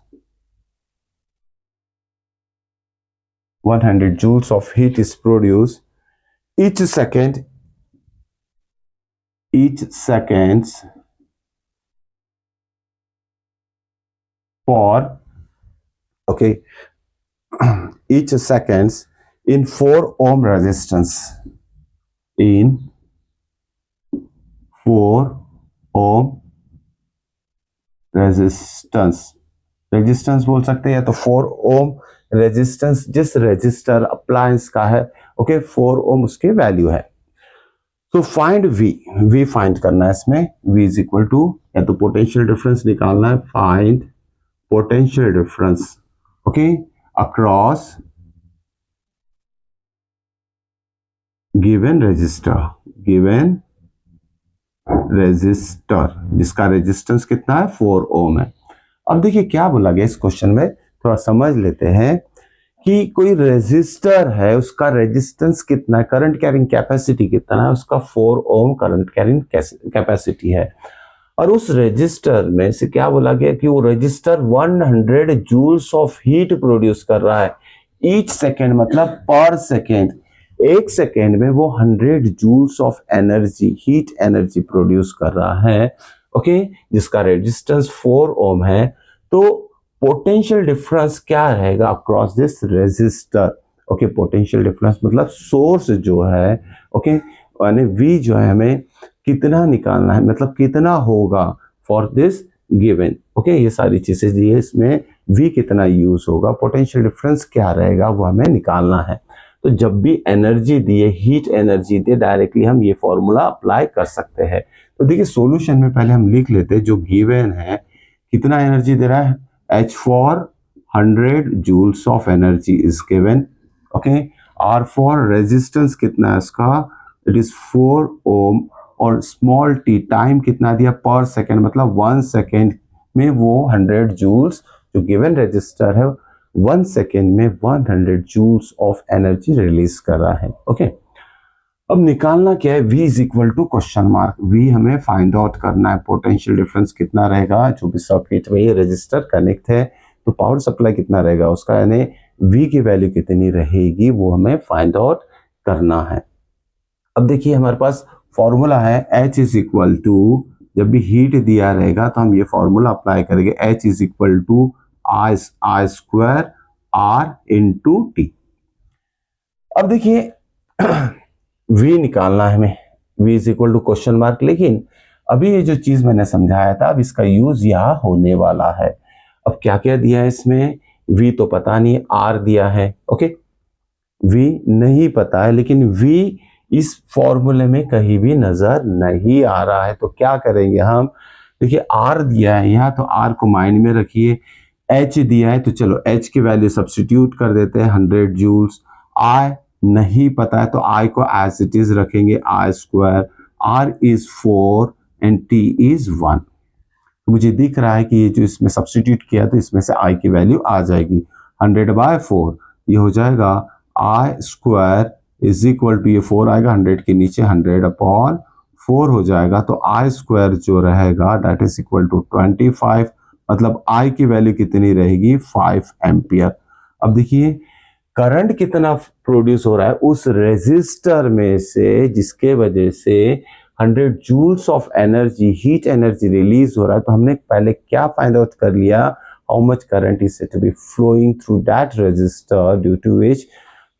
100 joules of heat is produced each second for, okay, each seconds in 4 ohm resistance, in 4 ohm resistance बोल सकते हैं या तो 4 ओम रेजिस्टेंस, जिस रेजिस्टर अप्लायंस का है, ओके, 4 ओम उसकी वैल्यू है। तो फाइंड वी फाइंड करना है इसमें, V इज इक्वल टू, या तो पोटेंशियल डिफरेंस निकालना है, find potential difference, okay, across given register जिसका रेजिस्टेंस कितना है 4 ओम है। अब देखिए क्या बोला गया इस क्वेश्चन में, थोड़ा समझ लेते हैं कि कोई रेजिस्टर है, उसका रेजिस्टेंस कितना है, करंट कैरिंग कैपेसिटी कितना है, उसका 4 ओम करंट कैरिंग कैपेसिटी है। और उस रेजिस्टर में से क्या बोला गया कि वो register 100 joules of heat produce कर रहा है ईच सेकेंड, मतलब पर सेकेंड, एक सेकेंड में वो 100 joules of energy, heat energy produce कर रहा है। ओके, जिसका रेजिस्टेंस 4 ओम है। तो पोटेंशियल डिफरेंस क्या रहेगा across this register, okay, potential difference मतलब सोर्स जो है, ओके, यानी V जो है हमें कितना निकालना है, मतलब कितना होगा फॉर दिस गिवन, ओके, ये सारी चीजें दी है, इसमें V कितना यूज होगा, पोटेंशियल डिफरेंस क्या रहेगा वो हमें निकालना है। तो जब भी एनर्जी दिए, हीट एनर्जी दिए, डायरेक्टली हम ये फॉर्मूला अप्लाई कर सकते हैं। तो देखिए सॉल्यूशन में पहले हम लिख लेते हैं जो गिवन है, कितना एनर्जी दे रहा है, H for 100 joules of energy is given, okay, R for resistance कितना है इसका, इट इज 4 ओम, और स्मॉल t टाइम कितना दिया पर सेकेंड, मतलब 1 सेकेंड में वो 100 जूल्स, जो गिवन रेजिस्टर है 1 सेकेंड में 100 जूल्स ऑफ एनर्जी रिलीज कर रहा है। ओके, अब निकालना क्या है, V is equal to question mark, V हमें फाइंड आउट करना है, पोटेंशियल डिफरेंस कितना रहेगा, जो भी सर्किट में ये रेजिस्टर कनेक्ट है, तो पावर सप्लाई कितना रहेगा उसका, यानी V की वैल्यू कितनी रहेगी वो हमें फाइंड आउट करना है। अब देखिए हमारे पास फॉर्मूला है H इज इक्वल टू, जब भी हीट दिया रहेगा तो हम ये फॉर्मूला अप्लाई करेंगे, H is equal to I square R into T। अब देखिए V निकालना है हमें, V is equal to question mark, लेकिन अभी ये जो चीज मैंने समझाया था, अब इसका यूज यहाँ होने वाला है। अब क्या क्या दिया है इसमें, V तो पता नहीं, R दिया है, ओके, V नहीं पता है, लेकिन V इस फॉर्मूले में कहीं भी नजर नहीं आ रहा है। तो क्या करेंगे हम, देखिए R दिया है यहाँ, तो R को माइंड में रखिए। H दिया है तो चलो H की वैल्यू सब्स्टिट्यूट कर देते हैं 100 जूल्स। I नहीं पता है तो I को एज इट इज रखेंगे, I square, R is 4 and T is 1। मुझे दिख रहा है कि ये जो इसमें सब्स्टिट्यूट किया तो इसमें से I की वैल्यू आ जाएगी 100/4, ये हो जाएगा I square is equal to, ये 4 आएगा 100 के नीचे, 100/4 हो जाएगा। तो I स्क्वायर जो रहेगा दैट इज इक्वल टू 25, मतलब I की वैल्यू कितनी रहेगी, 5 एम्पियर। अब देखिए करंट कितना प्रोड्यूस हो रहा है उस रेजिस्टर में से, जिसके वजह से 100 joules of energy, heat energy release हो रहा है। तो हमने पहले क्या फाइंड आउट कर लिया, how much current is said to be flowing through that resistor due to which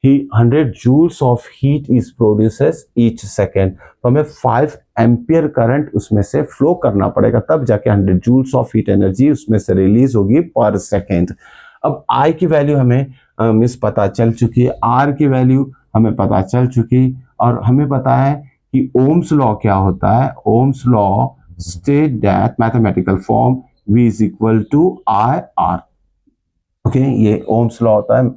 100 joules of heat is produces each second। तो हमें 5 एम्पियर करंट उसमें से फ्लो करना पड़ेगा, तब जाके 100 joules of heat energy उसमें से रिलीज होगी पर सेकेंड। अब I की वैल्यू हमें मिस पता चल चुकी है, R की वैल्यू हमें पता चल चुकी, और हमें पता है कि ओम्स लॉ क्या होता है। Ohm's law state that mathematical form V is equal to I R। Okay, ये ओम्स लॉ होता है,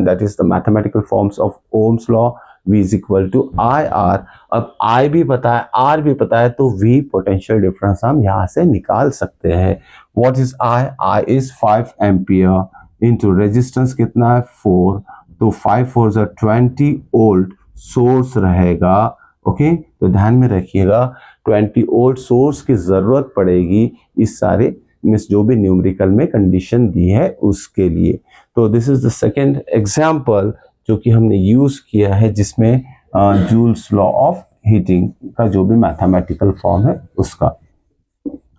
that is the mathematical forms of Ohm's law, V is equal to I R. अब I भी पता है, R भी पता है, तो V पोटेंशियल डिफरेंस हम यहाँ से निकाल सकते हैं। What is I? I is 5 ampere into resistance कितना है 4, तो 5 4 20 वोल्ट सोर्स रहेगा। ओके, तो ध्यान में रखिएगा 20 वोल्ट सोर्स की जरूरत पड़ेगी इस सारे मीन्स जो भी न्यूमेरिकल में कंडीशन दी है उसके लिए। तो this is the second example जो कि हमने यूज किया है, जिसमें जूल्स लॉ ऑफ हीटिंग का जो भी मैथमेटिकल फॉर्म है उसका।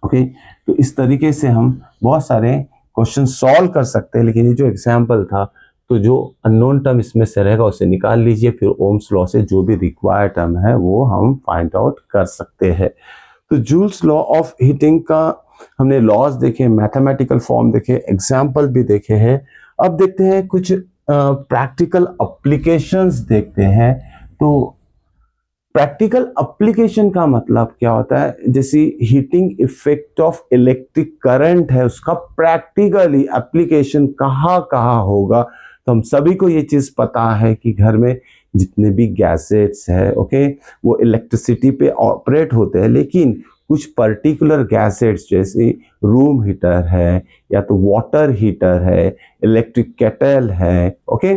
ओके, तो इस तरीके से हम बहुत सारे क्वेश्चन सॉल्व कर सकते हैं, लेकिन ये जो एग्जाम्पल था, तो जो अननोन टर्म इसमें से रहेगा उसे निकाल लीजिए, फिर ओम्स लॉ से जो भी रिक्वायर्ड टर्म है वो हम फाइंड आउट कर सकते हैं। तो जूल्स लॉ ऑफ हीटिंग का हमने लॉज देखे, मैथमेटिकल फॉर्म देखे, एग्जाम्पल भी देखे हैं। अब देखते हैं कुछ प्रैक्टिकल एप्लीकेशंस देखते हैं। तो प्रैक्टिकल एप्लीकेशन का मतलब क्या होता है, जैसे heating effect of electric current है, उसका प्रैक्टिकली एप्लीकेशन कहाँ कहाँ होगा। तो हम सभी को ये चीज पता है कि घर में जितने भी गैसेट्स है, ओके, वो इलेक्ट्रिसिटी पे ऑपरेट होते हैं, लेकिन कुछ पर्टिकुलर गैसेट्स जैसे रूम हीटर है या तो वाटर हीटर है, इलेक्ट्रिक केटल है, ओके,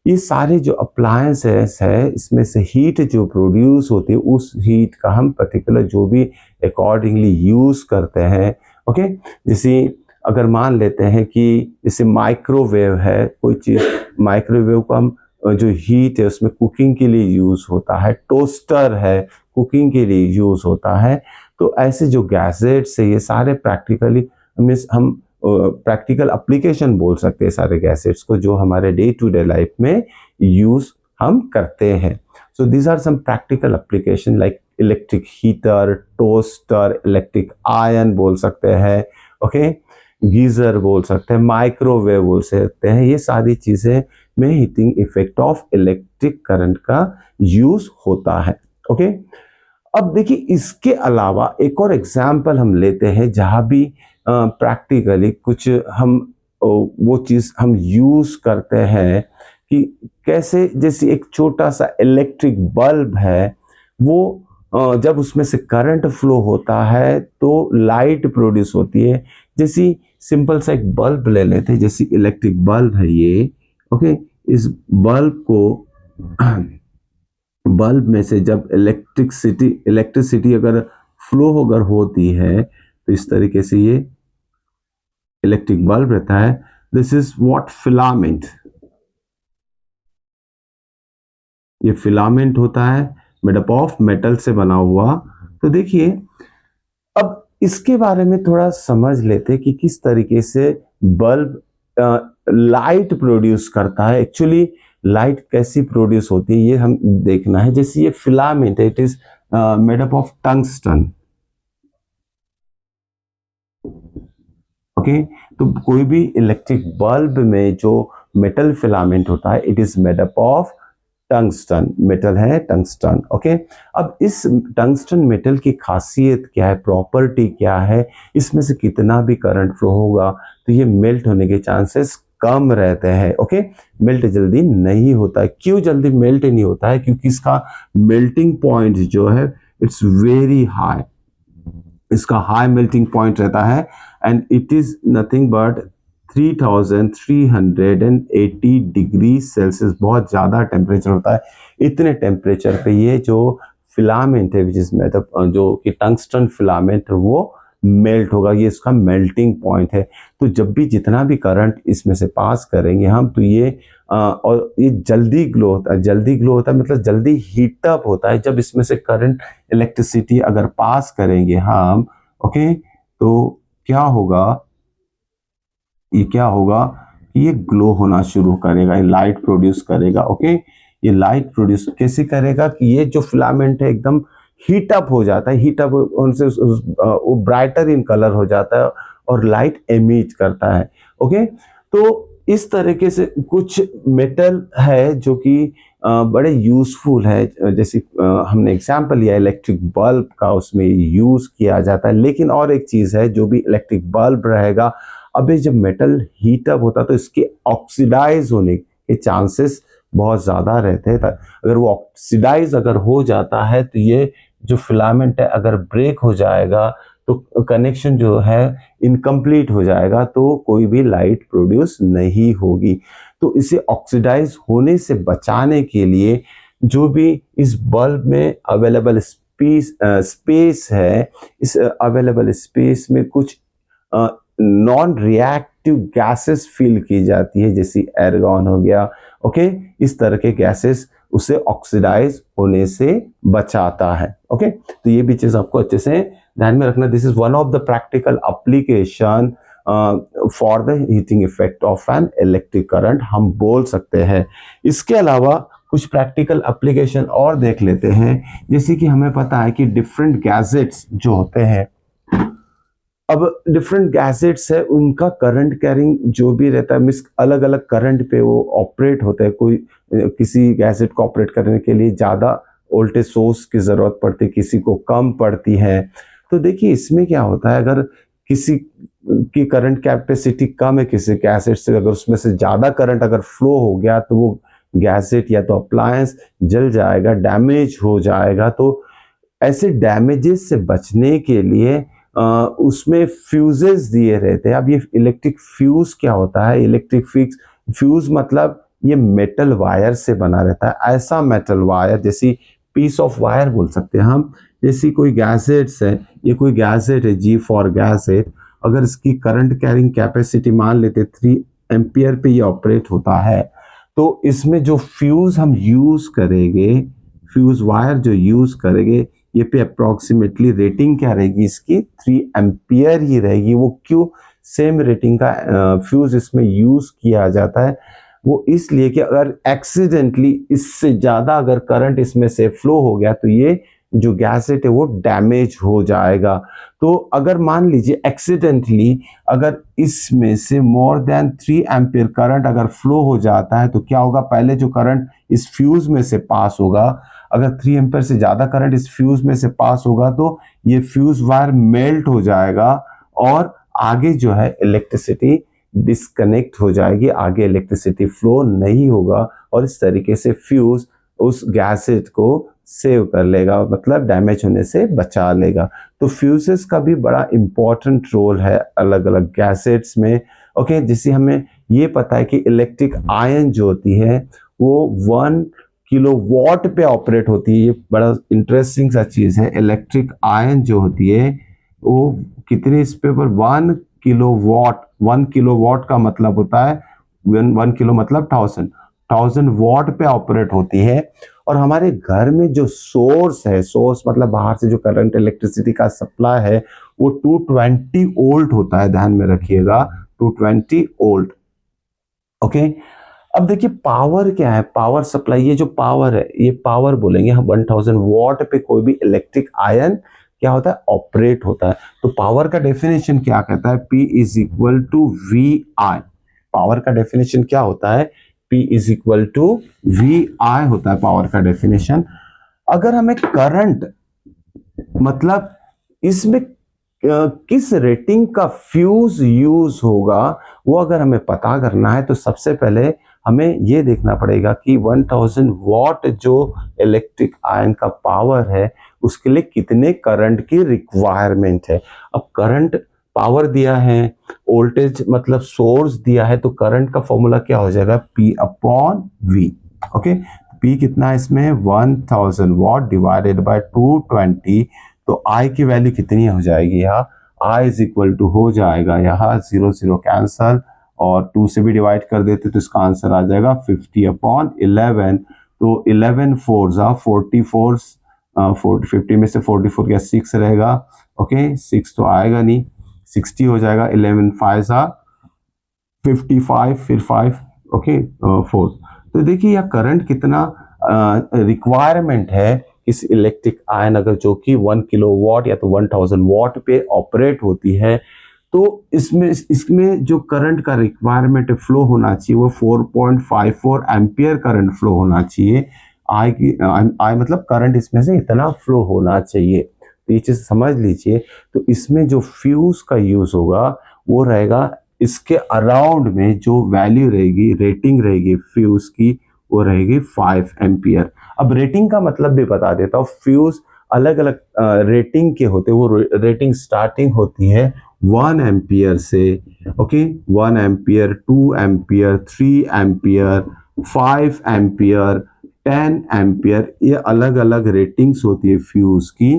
ये सारे जो अप्लायंसेस है इसमें से हीट जो प्रोड्यूस होती है उस हीट का हम पर्टिकुलर जो भी अकॉर्डिंगली यूज करते हैं। ओके, जैसे अगर मान लेते हैं कि जैसे माइक्रोवेव है कोई चीज, माइक्रोवेव को हम जो हीट है उसमें कुकिंग के लिए यूज होता है, टोस्टर है कुकिंग के लिए यूज होता है। तो ऐसे जो गैजेट्स है ये सारे प्रैक्टिकली मीन्स हम प्रैक्टिकल एप्लीकेशन बोल सकते हैं सारे गैजेट्स को, जो हमारे डे टू डे लाइफ में यूज हम करते हैं। So these are some practical application like electric heater, toaster, electric iron बोल सकते हैं, ओके, गीजर बोल सकते हैं, माइक्रोवेव बोल सकते हैं। ये सारी चीजें में heating effect of electric current का यूज होता है। ओके, अब देखिए इसके अलावा एक और एग्जाम्पल हम लेते हैं जहां भी प्रैक्टिकली कुछ हम वो चीज हम यूज करते हैं कि कैसे, जैसे एक छोटा सा इलेक्ट्रिक बल्ब है, वो जब उसमें से करंट फ्लो होता है तो लाइट प्रोड्यूस होती है। जैसे सिंपल सा एक बल्ब ले लेते हैं, जैसे इलेक्ट्रिक बल्ब है ये, ओके, इस बल्ब को बल्ब में से जब इलेक्ट्रिसिटी अगर फ्लो अगर होती है तो इस तरीके से ये इलेक्ट्रिक बल्ब रहता है। दिस इज व्हाट फिलामेंट, ये फिलामेंट होता है मेड अप ऑफ मेटल से बना हुआ। तो देखिए अब इसके बारे में थोड़ा समझ लेते कि किस तरीके से बल्ब लाइट प्रोड्यूस करता है। एक्चुअली लाइट कैसी प्रोड्यूस होती है ये हम देखना है। जैसे ये filament, it is made up of tungsten, okay, तो कोई भी इलेक्ट्रिक बल्ब में जो मेटल फिलामेंट होता है it is made up of tungsten, metal है टंगस्टन। ओके, अब इस टंगस्टन मेटल की खासियत क्या है, प्रॉपर्टी क्या है, इसमें से कितना भी करंट फ्लो होगा तो ये मेल्ट होने के चांसेस कम रहते हैं। ओके, मेल्ट जल्दी नहीं होता है। क्यों जल्दी मेल्ट नहीं होता है? क्योंकि इसका मेल्टिंग पॉइंट जो है इट्स वेरी हाई, इसका हाई मेल्टिंग पॉइंट रहता है and it is nothing but 3380 degree Celsius, बहुत ज़्यादा टेम्परेचर होता है। इतने टेम्परेचर पे ये जो फिलामेंट है जिसमें जो कि टंगस्टन फिलामेंट वो मेल्ट होगा, ये इसका मेल्टिंग पॉइंट है। तो जब भी जितना भी करंट इसमें से पास करेंगे हम तो ये और ये जल्दी ग्लो होता है। जल्दी ग्लो होता है मतलब जल्दी हीटअप होता है जब इसमें से करंट इलेक्ट्रिसिटी अगर पास करेंगे हम। ओके, तो क्या होगा, ये क्या होगा कि ये ग्लो होना शुरू करेगा, ये लाइट प्रोड्यूस करेगा। ओके, ये लाइट प्रोड्यूस कैसे करेगा कि ये जो फिलामेंट है एकदम हीटअप हो जाता है, हीटअप उनसे वो ब्राइटर इन कलर हो जाता है और लाइट एमिट करता है। ओके, तो इस तरीके से कुछ मेटल है जो कि बड़े यूजफुल है, जैसे हमने एग्जांपल लिया इलेक्ट्रिक बल्ब का, उसमें यूज किया जाता है। लेकिन और एक चीज है, जो भी इलेक्ट्रिक बल्ब रहेगा, अबे जब मेटल हीटअप होता है तो इसके ऑक्सीडाइज होने के चांसेस बहुत ज़्यादा रहते हैं। अगर वो ऑक्सीडाइज अगर हो जाता है तो ये जो फिलामेंट है अगर ब्रेक हो जाएगा तो कनेक्शन जो है इनकम्प्लीट हो जाएगा, तो कोई भी लाइट प्रोड्यूस नहीं होगी। तो इसे ऑक्सीडाइज होने से बचाने के लिए जो भी इस बल्ब में अवेलेबल स्पेस है, इस अवेलेबल स्पेस में कुछ नॉन रिएक्टिव गैसेस फिल की जाती है, जैसे एर्गॉन हो गया। ओके, इस तरह के गैसेस उसे ऑक्सीडाइज होने से बचाता है। ओके, तो ये भी चीज आपको अच्छे से ध्यान में रखना। This is one of the practical application for the heating effect of an electric current, हम बोल सकते हैं। इसके अलावा कुछ प्रैक्टिकल एप्लीकेशन और देख लेते हैं। जैसे कि हमें पता है कि डिफरेंट गैजेट्स जो होते हैं, अब डिफरेंट गैजेट्स है उनका करंट कैरिंग जो भी रहता है, मिस अलग अलग करंट पे वो ऑपरेट होता है। कोई किसी गैजेट को ऑपरेट करने के लिए ज़्यादा वोल्टेज सोर्स की ज़रूरत पड़ती है, किसी को कम पड़ती है। तो देखिए इसमें क्या होता है, अगर किसी की करंट कैपेसिटी कम है किसी गैजेट से, अगर उसमें से ज़्यादा करंट अगर फ्लो हो गया तो वो गैजेट या तो अप्लायंस जल जाएगा, डैमेज हो जाएगा। तो ऐसे डैमेजेस से बचने के लिए उसमें फ्यूजेस दिए रहते हैं। अब ये इलेक्ट्रिक फ्यूज क्या होता है, इलेक्ट्रिक फ्यूज मतलब ये मेटल वायर से बना रहता है। ऐसा मेटल वायर, जैसी पीस ऑफ वायर बोल सकते हैं हम, जैसी कोई गैजेट्स है, ये कोई गैजेट है जी फॉर गैजेट, अगर इसकी करंट कैरिंग कैपेसिटी मान लेते 3 एम्पियर पे ये ऑपरेट होता है, तो इसमें जो फ्यूज हम यूज करेंगे, फ्यूज वायर जो यूज करेंगे, ये पे अप्रोक्सीमेटली रेटिंग क्या रहेगी इसकी 3 एम्पियर ही रहेगी। वो क्यों सेम रेटिंग का फ्यूज इसमें यूज किया जाता है, वो इसलिए कि अगर एक्सीडेंटली इससे ज्यादा अगर करंट इसमें से फ्लो हो गया तो ये जो गैसेट है वो डैमेज हो जाएगा। तो अगर मान लीजिए एक्सीडेंटली अगर इसमें से मोर देन 3 एम्पियर करंट अगर फ्लो हो जाता है तो क्या होगा, पहले जो करंट इस फ्यूज में से पास होगा, अगर 3 एम्पियर से ज्यादा करंट इस फ्यूज में से पास होगा तो ये फ्यूज वायर मेल्ट हो जाएगा और आगे जो है इलेक्ट्रिसिटी डिस्कनेक्ट हो जाएगी, आगे इलेक्ट्रिसिटी फ्लो नहीं होगा और इस तरीके से फ्यूज उस गैसेट को सेव कर लेगा, मतलब डैमेज होने से बचा लेगा। तो फ्यूजेस का भी बड़ा इंपॉर्टेंट रोल है अलग अलग गैसेट्स में। ओके, जिससे हमें ये पता है कि इलेक्ट्रिक आयन जो होती है वो 1 किलोवाट पे ऑपरेट होती है। ये बड़ा इंटरेस्टिंग सा चीज है। इलेक्ट्रिक आयन जो होती है वो कितने इस पे पर 1 किलोवाट, 1 किलोवाट का मतलब होता है 1 किलो मतलब 1000 वॉट पे ऑपरेट होती है। और हमारे घर में जो सोर्स है, सोर्स मतलब बाहर से जो करंट इलेक्ट्रिसिटी का सप्लाई है, वो 220 वोल्ट होता है, ध्यान में रखिएगा 220 वोल्ट। ओके, अब देखिए पावर क्या है, पावर सप्लाई, ये जो पावर है ये पावर बोलेंगे हम 1000 वॉट पे कोई भी इलेक्ट्रिक आयन क्या होता है, ऑपरेट होता है। तो पावर का डेफिनेशन क्या कहता है, P is equal to V I. Power का डेफिनेशन क्या होता है, P is equal to V I होता है पावर का डेफिनेशन। अगर हमें करंट मतलब इसमें किस रेटिंग का फ्यूज यूज होगा वो अगर हमें पता करना है तो सबसे पहले हमें ये देखना पड़ेगा कि 1000 वॉट जो इलेक्ट्रिक आयन का पावर है उसके लिए कितने करंट की रिक्वायरमेंट है। अब करंट पावर दिया है, वोल्टेज मतलब सोर्स दिया है, तो करंट का फॉर्मूला क्या हो जाएगा, P upon V। Okay, P कितना है इसमें, 1000 वॉट डिवाइडेड बाय 220, तो I की वैल्यू कितनी हो जाएगी, यहाँ I इज इक्वल टू हो जाएगा यहाँ 0 0 कैंसल और 2 से भी डिवाइड कर देते तो इसका आंसर आ जाएगा 50 अपॉन 11। तो 11 फोर जा 44, 50 में से 44 क्या 6 रहेगा, ओके 6 तो आएगा नहीं, 60 हो जाएगा, 11 5 जा 55 फिर 5, ओके 4। तो देखिए यह करंट कितना रिक्वायरमेंट है इस इलेक्ट्रिक आयन अगर जो कि 1 किलोवाट या तो 1000 वॉट पे ऑपरेट होती है, तो इसमें जो करंट का रिक्वायरमेंट फ्लो होना चाहिए वो 4.54 एम्पियर करंट फ्लो होना चाहिए। आई मतलब करंट इसमें से इतना फ्लो होना चाहिए, तो ये चीज समझ लीजिए। तो इसमें जो फ्यूज का यूज होगा वो रहेगा इसके अराउंड में जो वैल्यू रहेगी, रेटिंग रहेगी फ्यूज की, वो रहेगी 5 एम्पियर। अब रेटिंग का मतलब भी बता देता हूँ, फ्यूज अलग अलग रेटिंग के होते हैं। वो रेटिंग स्टार्टिंग होती है 1 एम्पियर से, okay 1 ampere, 2 ampere, 3 ampere, 5 ampere, 10 ampere. ये अलग अलग रेटिंग्स होती है फ्यूज की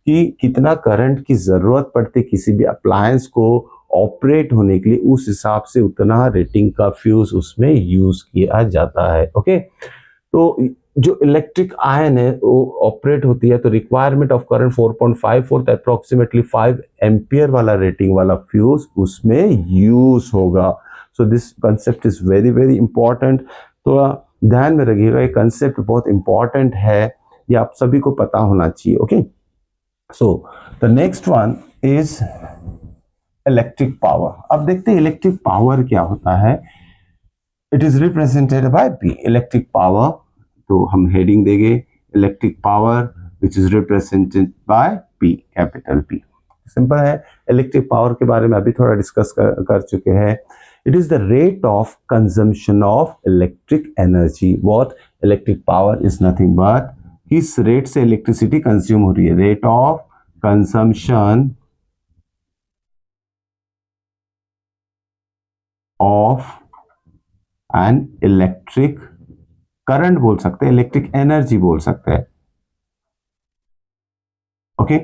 कि कितना करंट की जरूरत पड़ती है किसी भी अप्लायंस को ऑपरेट होने के लिए, उस हिसाब से उतना रेटिंग का फ्यूज उसमें यूज किया जाता है। ओके, तो जो इलेक्ट्रिक आयन है वो ऑपरेट होती है तो रिक्वायरमेंट ऑफ करंट 4.54 तो अप्रोक्सीमेटली 5 एम्पियर वाला रेटिंग वाला फ्यूज उसमें यूज होगा। So this concept is very very important. तो ध्यान में रखिएगा, ये कंसेप्ट बहुत इंपॉर्टेंट है, ये आप सभी को पता होना चाहिए। Okay, so the next one is electric power. अब देखते हैं इलेक्ट्रिक पावर क्या होता है। It is represented bye P, electric power. तो हम हेडिंग देंगे electric power which is represented bye P, capital P। Simple है, इलेक्ट्रिक पावर के बारे में अभी थोड़ा डिस्कस कर चुके हैं। It is the rate of consumption of electric energy. What, electric power is nothing but किस रेट से इलेक्ट्रिसिटी कंज्यूम हो रही है, rate of consumption of an electric current बोल सकते हैं, इलेक्ट्रिक एनर्जी बोल सकते हैं। ओके,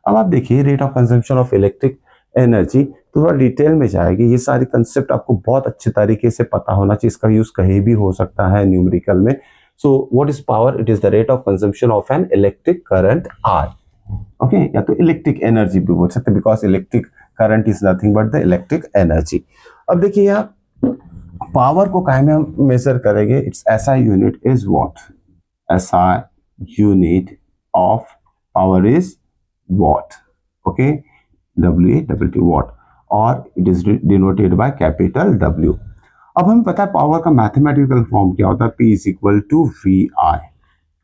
अब आप देखिए rate of consumption of electric energy, तो थोड़ा डिटेल में जाएगी। ये सारी कंसेप्ट आपको बहुत अच्छे तरीके से पता होना चाहिए, इसका यूज कहीं भी हो सकता है न्यूमेरिकल में। So what is power, it is the rate of consumption of an electric current are. Okay, या तो इलेक्ट्रिक एनर्जी भी बोल सकते हैं because electric current is nothing but the electric energy. अब देखिए यहाँ पावर को काहे में हम मेजर करेंगे, it's SI unit is what, SI unit of power is watt. Okay, WA watt, or it is denoted by capital W. अब हमें पता है पावर का मैथमेटिकल फॉर्म क्या होता है, P is equal to VI.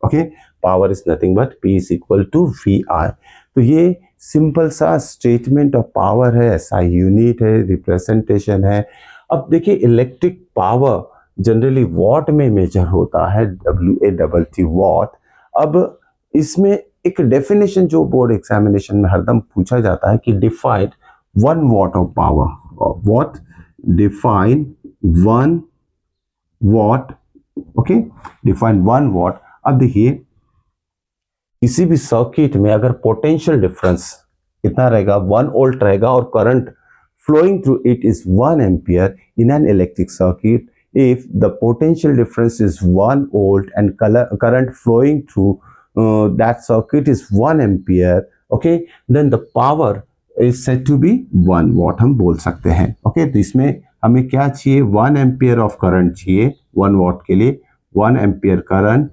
Okay, power is nothing but P is equal to VI। तो ये सिंपल सा स्टेटमेंट ऑफ पावर है, SI यूनिट है, रिप्रेजेंटेशन है। अब देखिए इलेक्ट्रिक पावर जनरली वॉट में मेजर होता है, WATT वॉट। अब इसमें एक डेफिनेशन जो बोर्ड एग्जामिनेशन में हरदम पूछा जाता है कि define 1 what of power, what, define 1 what. Okay, define 1 what. अब देखिए किसी भी सर्किट में अगर पोटेंशियल डिफरेंस कितना रहेगा, 1 वोल्ट रहेगा और current flowing through it is 1 ampere in an electric circuit. If the potential difference is 1 volt and current flowing through that circuit is 1 ampere, okay, then the power is said to be 1 watt हम बोल सकते हैं। okay, तो इसमें हमें क्या चाहिए, 1 एम्पियर ऑफ करंट चाहिए 1 वॉट के लिए। 1 एम्पियर करंट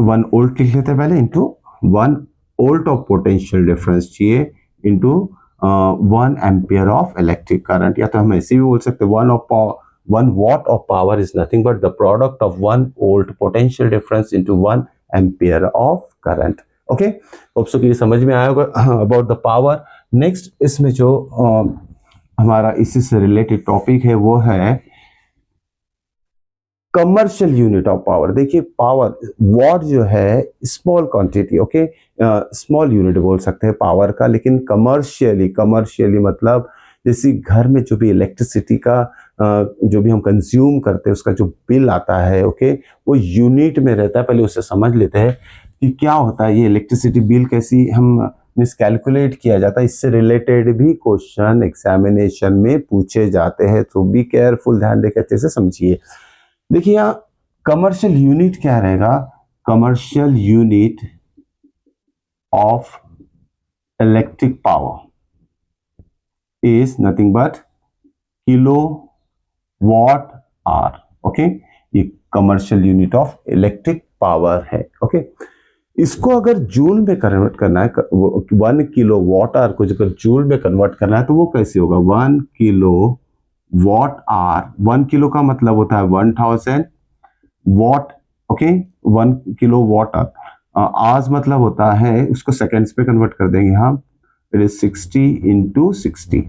1 वोल्ट लिख लेते हैं पहले into 1 volt of potential difference चाहिए into 1 ampere of electric current, या तो हम ऐसे भी बोल सकते हैं 1 watt of power is nothing but the product of 1 volt potential difference into 1 ampere of current. Okay, hope so कि ये समझ में आया होगा अबाउट द पावर। नेक्स्ट इसमें जो हमारा इसी से रिलेटेड टॉपिक है वो है कमर्शियल यूनिट ऑफ पावर। देखिए पावर वॉट जो है small quantity, okay, small unit बोल सकते हैं पावर का, लेकिन कमर्शियली मतलब जैसे घर में जो भी इलेक्ट्रिसिटी का जो भी हम कंज्यूम करते हैं उसका जो बिल आता है, ओके, वो यूनिट में रहता है। पहले उसे समझ लेते हैं कि क्या होता है ये इलेक्ट्रिसिटी बिल, कैसी हम मिस कैलकुलेट किया जाता है। इससे रिलेटेड भी क्वेश्चन एग्जामिनेशन में पूछे जाते हैं, तो बी केयरफुल, ध्यान देकर अच्छे से समझिए। देखिए यहाँ कमर्शियल यूनिट क्या रहेगा, commercial unit of electric power is nothing but kilo watt hour. Okay, ये commercial unit of electric power है। ओके, इसको अगर जूल में कन्वर्ट करना है, 1 किलो वॉट आर को अगर जूल में कन्वर्ट करना है तो वो कैसे होगा, 1 किलो वॉट आर, 1 किलो का मतलब होता है 1000 watt, okay, 1 kilo watt hour. आज मतलब होता है, उसको सेकेंड्स पे कन्वर्ट कर देंगे हम, इट इज 60 इंटू 60,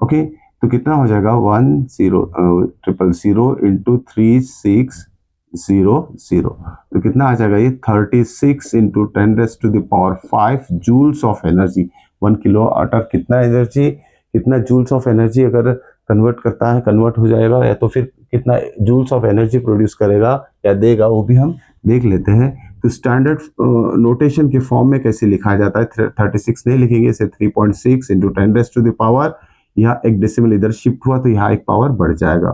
ओके, तो कितना हो जाएगा 100000 इंटू 3600, तो कितना आ जाएगा ये 36 into 10⁵ joules of energy. 1 kilo watt कितना एनर्जी, कितना जूल्स ऑफ एनर्जी अगर कन्वर्ट करता है, कन्वर्ट हो जाएगा, या तो फिर कितना जूल्स ऑफ एनर्जी प्रोड्यूस करेगा या देगा, वो भी हम देख लेते हैं। तो स्टैंडर्ड नोटेशन के फॉर्म में कैसे लिखा जाता है, 36 नहीं लिखेंगे, इसे 3.6 इंटू 10⁻, यहाँ एक डेसिमल इधर शिफ्ट हुआ तो यहाँ एक पावर बढ़ जाएगा।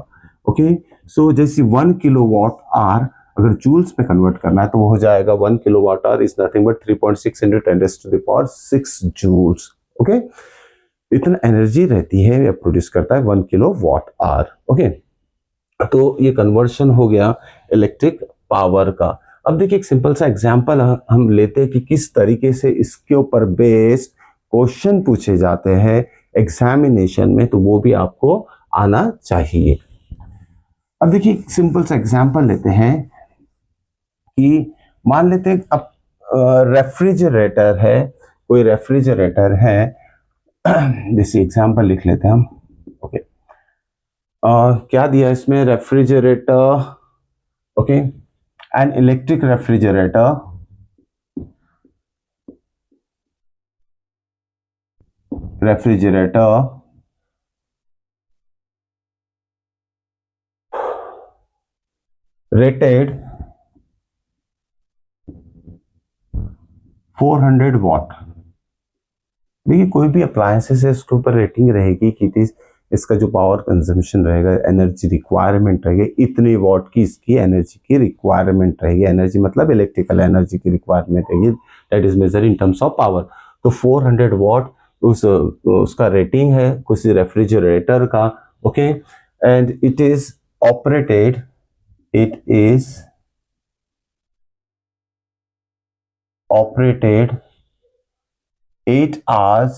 ओके, सो जैसे 1 किलो वॉट आर अगर जूल्स में कन्वर्ट करना है तो वो हो जाएगा 1 kilo watt hour is nothing but 3.6 into 10⁻6 joules. Okay, इतना एनर्जी रहती है या प्रोड्यूस करता है 1 किलो वॉट आर। ओके, तो ये कन्वर्शन हो गया इलेक्ट्रिक पावर का। अब देखिए एक सिंपल सा एग्जांपल हम लेते हैं कि किस तरीके से इसके ऊपर बेस्ड क्वेश्चन पूछे जाते हैं एग्जामिनेशन में, तो वो भी आपको आना चाहिए। अब देखिए सिंपल सा एग्जांपल लेते हैं कि मान लेते हैं अब रेफ्रिजरेटर है, कोई रेफ्रिजरेटर है, जैसे एग्जांपल लिख लेते हैं हम। ओके, क्या दिया इसमें, refrigerator, okay, an electric refrigerator rated 400 what. देखिए कोई भी अप्लायंसेस है उसके ऊपर रेटिंग रहेगी कि इसका जो पावर कंजम्पशन रहेगा, एनर्जी रिक्वायरमेंट रहेगी, इतनी वॉट की इसकी एनर्जी की रिक्वायरमेंट रहेगी। एनर्जी मतलब इलेक्ट्रिकल एनर्जी की रिक्वायरमेंट रहेगी, that is measure in terms of power. तो 400 वॉट उसका रेटिंग है किसी रेफ्रिजरेटर का। Okay, and it is operated 8 hours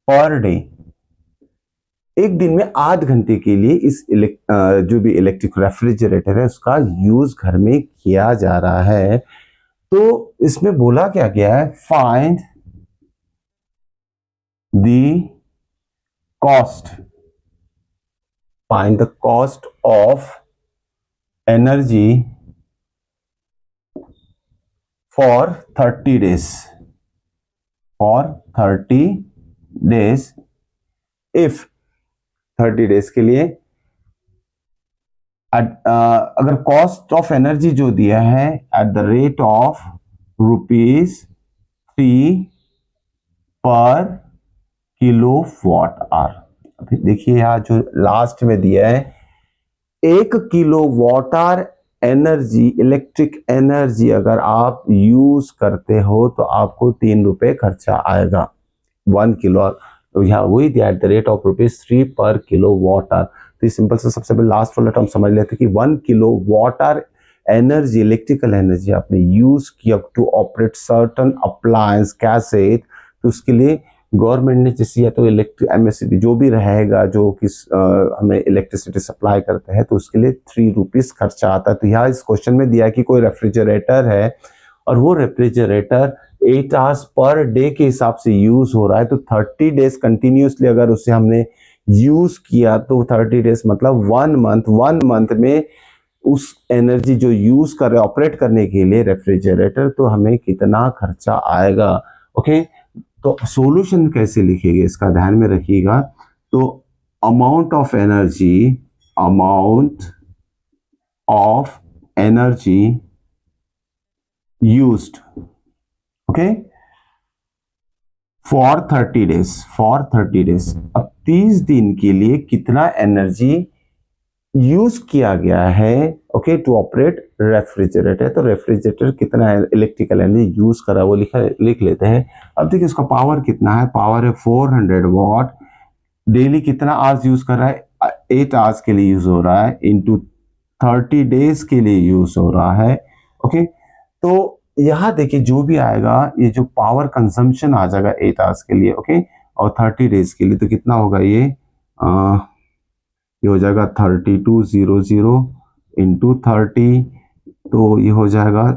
per day. एक दिन में 8 घंटे के लिए इस जो भी इलेक्ट्रिक रेफ्रिजरेटर है उसका यूज घर में किया जा रहा है। तो इसमें बोला क्या गया है, find the cost of energy for 30 days if 30 days के लिए अगर कॉस्ट ऑफ एनर्जी जो दिया है एट द रेट ऑफ ₹3 पर किलो वॉट आर। देखिए यहां जो लास्ट में दिया है 1 kilo watt hour energy, electric energy अगर आप यूज करते हो तो आपको ₹3 खर्चा आएगा 1 किलो। तो यहाँ वही दिया एट द रेट ऑफ ₹3 पर किलो वॉट आर। तो सिंपल से सबसे पहले लास्ट वाला टर्म समझ लेते कि 1 kilo watt hour energy, electrical energy आपने यूज किया टू ऑपरेट सर्टन अप्लायंस कैसेट, तो उसके लिए गवर्नमेंट ने जैसे या तो इलेक्ट्रिक एमएससीबी जो भी रहेगा जो किस हमें इलेक्ट्रिसिटी सप्लाई करते हैं, तो उसके लिए 3 रुपीज खर्चा आता है। तो यहाँ इस क्वेश्चन में दिया कि कोई रेफ्रिजरेटर है और वो रेफ्रिजरेटर 8 आवर्स पर डे के हिसाब से यूज हो रहा है, तो 30 डेज कंटिन्यूसली अगर उसे हमने यूज किया तो 30 डेज मतलब 1 मंथ में उस एनर्जी जो यूज कर रहे ऑपरेट करने के लिए रेफ्रिजरेटर, तो हमें कितना खर्चा आएगा। ओके, तो सॉल्यूशन कैसे लिखेंगे इसका ध्यान में रखिएगा। तो amount of energy used, okay, for 30 days. अब 30 दिन के लिए कितना एनर्जी यूज किया गया है, ओके, टू ऑपरेट रेफ्रिजरेटर। तो रेफ्रिजरेटर कितना इलेक्ट्रिकल एनर्जी यूज करा वो लिख लेते हैं। अब देखिए उसका पावर कितना है, पावर है 400 वॉट। डेली कितना आवर्स यूज कर रहा है, 8 आवर्स के लिए यूज हो रहा है, इंटू 30 डेज के लिए यूज हो रहा है। ओके, तो यहाँ देखिए जो भी आएगा ये जो पावर कंजम्पशन आ जाएगा 8 आवर्स के लिए, ओके, और 30 डेज के लिए, तो कितना होगा ये हो जाएगा 3200 इंटू 30, तो ये हो जाएगा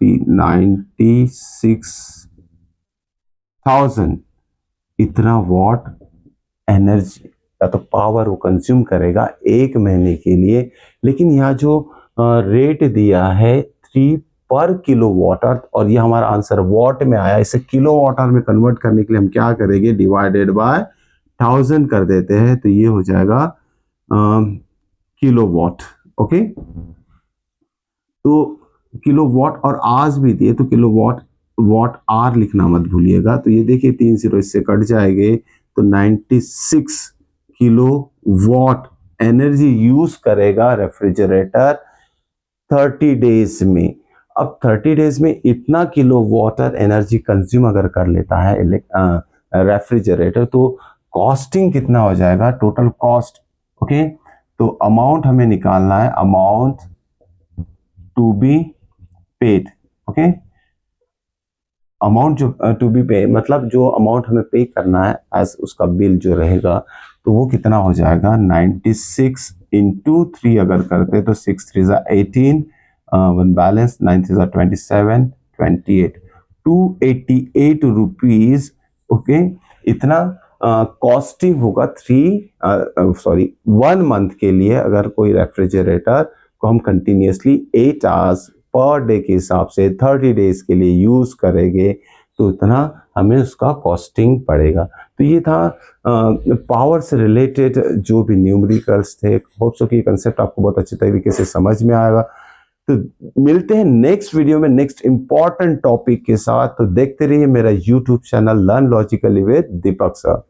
396,000। इतना वॉट एनर्जी या तो पावर वो कंज्यूम करेगा एक महीने के लिए। लेकिन यहाँ जो रेट दिया है 3 पर किलो वाटर, और ये हमारा आंसर वॉट में आया, इसे किलो वाटर में कन्वर्ट करने के लिए हम क्या करेंगे, डिवाइडेड बाय 1000 कर देते हैं, तो ये हो जाएगा किलो वॉट। ओके, तो किलो वॉट और आवर्स भी दिए, तो किलो वॉट आर लिखना मत भूलिएगा। तो ये देखिए 3 0 इससे कट जाएंगे, तो 96 किलो वॉट एनर्जी यूज करेगा रेफ्रिजरेटर 30 डेज में। अब 30 डेज में इतना किलो वाटर एनर्जी कंज्यूम अगर कर लेता है रेफ्रिजरेटर, तो कॉस्टिंग कितना हो जाएगा, टोटल कॉस्ट। ओके, तो अमाउंट हमें निकालना है, amount to be paid. Okay, amount जो टू बी पे मतलब जो अमाउंट हमें पे करना है एज उसका बिल जो रहेगा, तो वो कितना हो जाएगा 96 इंटू 3 अगर करते तो 6 3 18, वन बैलेंस 9 3 27 28, 288 रुपीज। ओके, इतना कॉस्टिंग होगा 1 मंथ के लिए। अगर कोई रेफ्रिजरेटर को हम कंटिन्यूसली 8 आवर्स पर डे के हिसाब से 30 डेज के लिए यूज करेंगे, तो इतना हमें उसका कॉस्टिंग पड़ेगा। तो ये था पावर से रिलेटेड जो भी न्यूमेरिकल्स थे। होप सो कि कंसेप्ट आपको बहुत अच्छे तरीके से समझ में आएगा। तो मिलते हैं नेक्स्ट वीडियो में नेक्स्ट इंपॉर्टेंट टॉपिक के साथ। तो देखते रहिए मेरा YouTube channel learn logically with Deepak sir.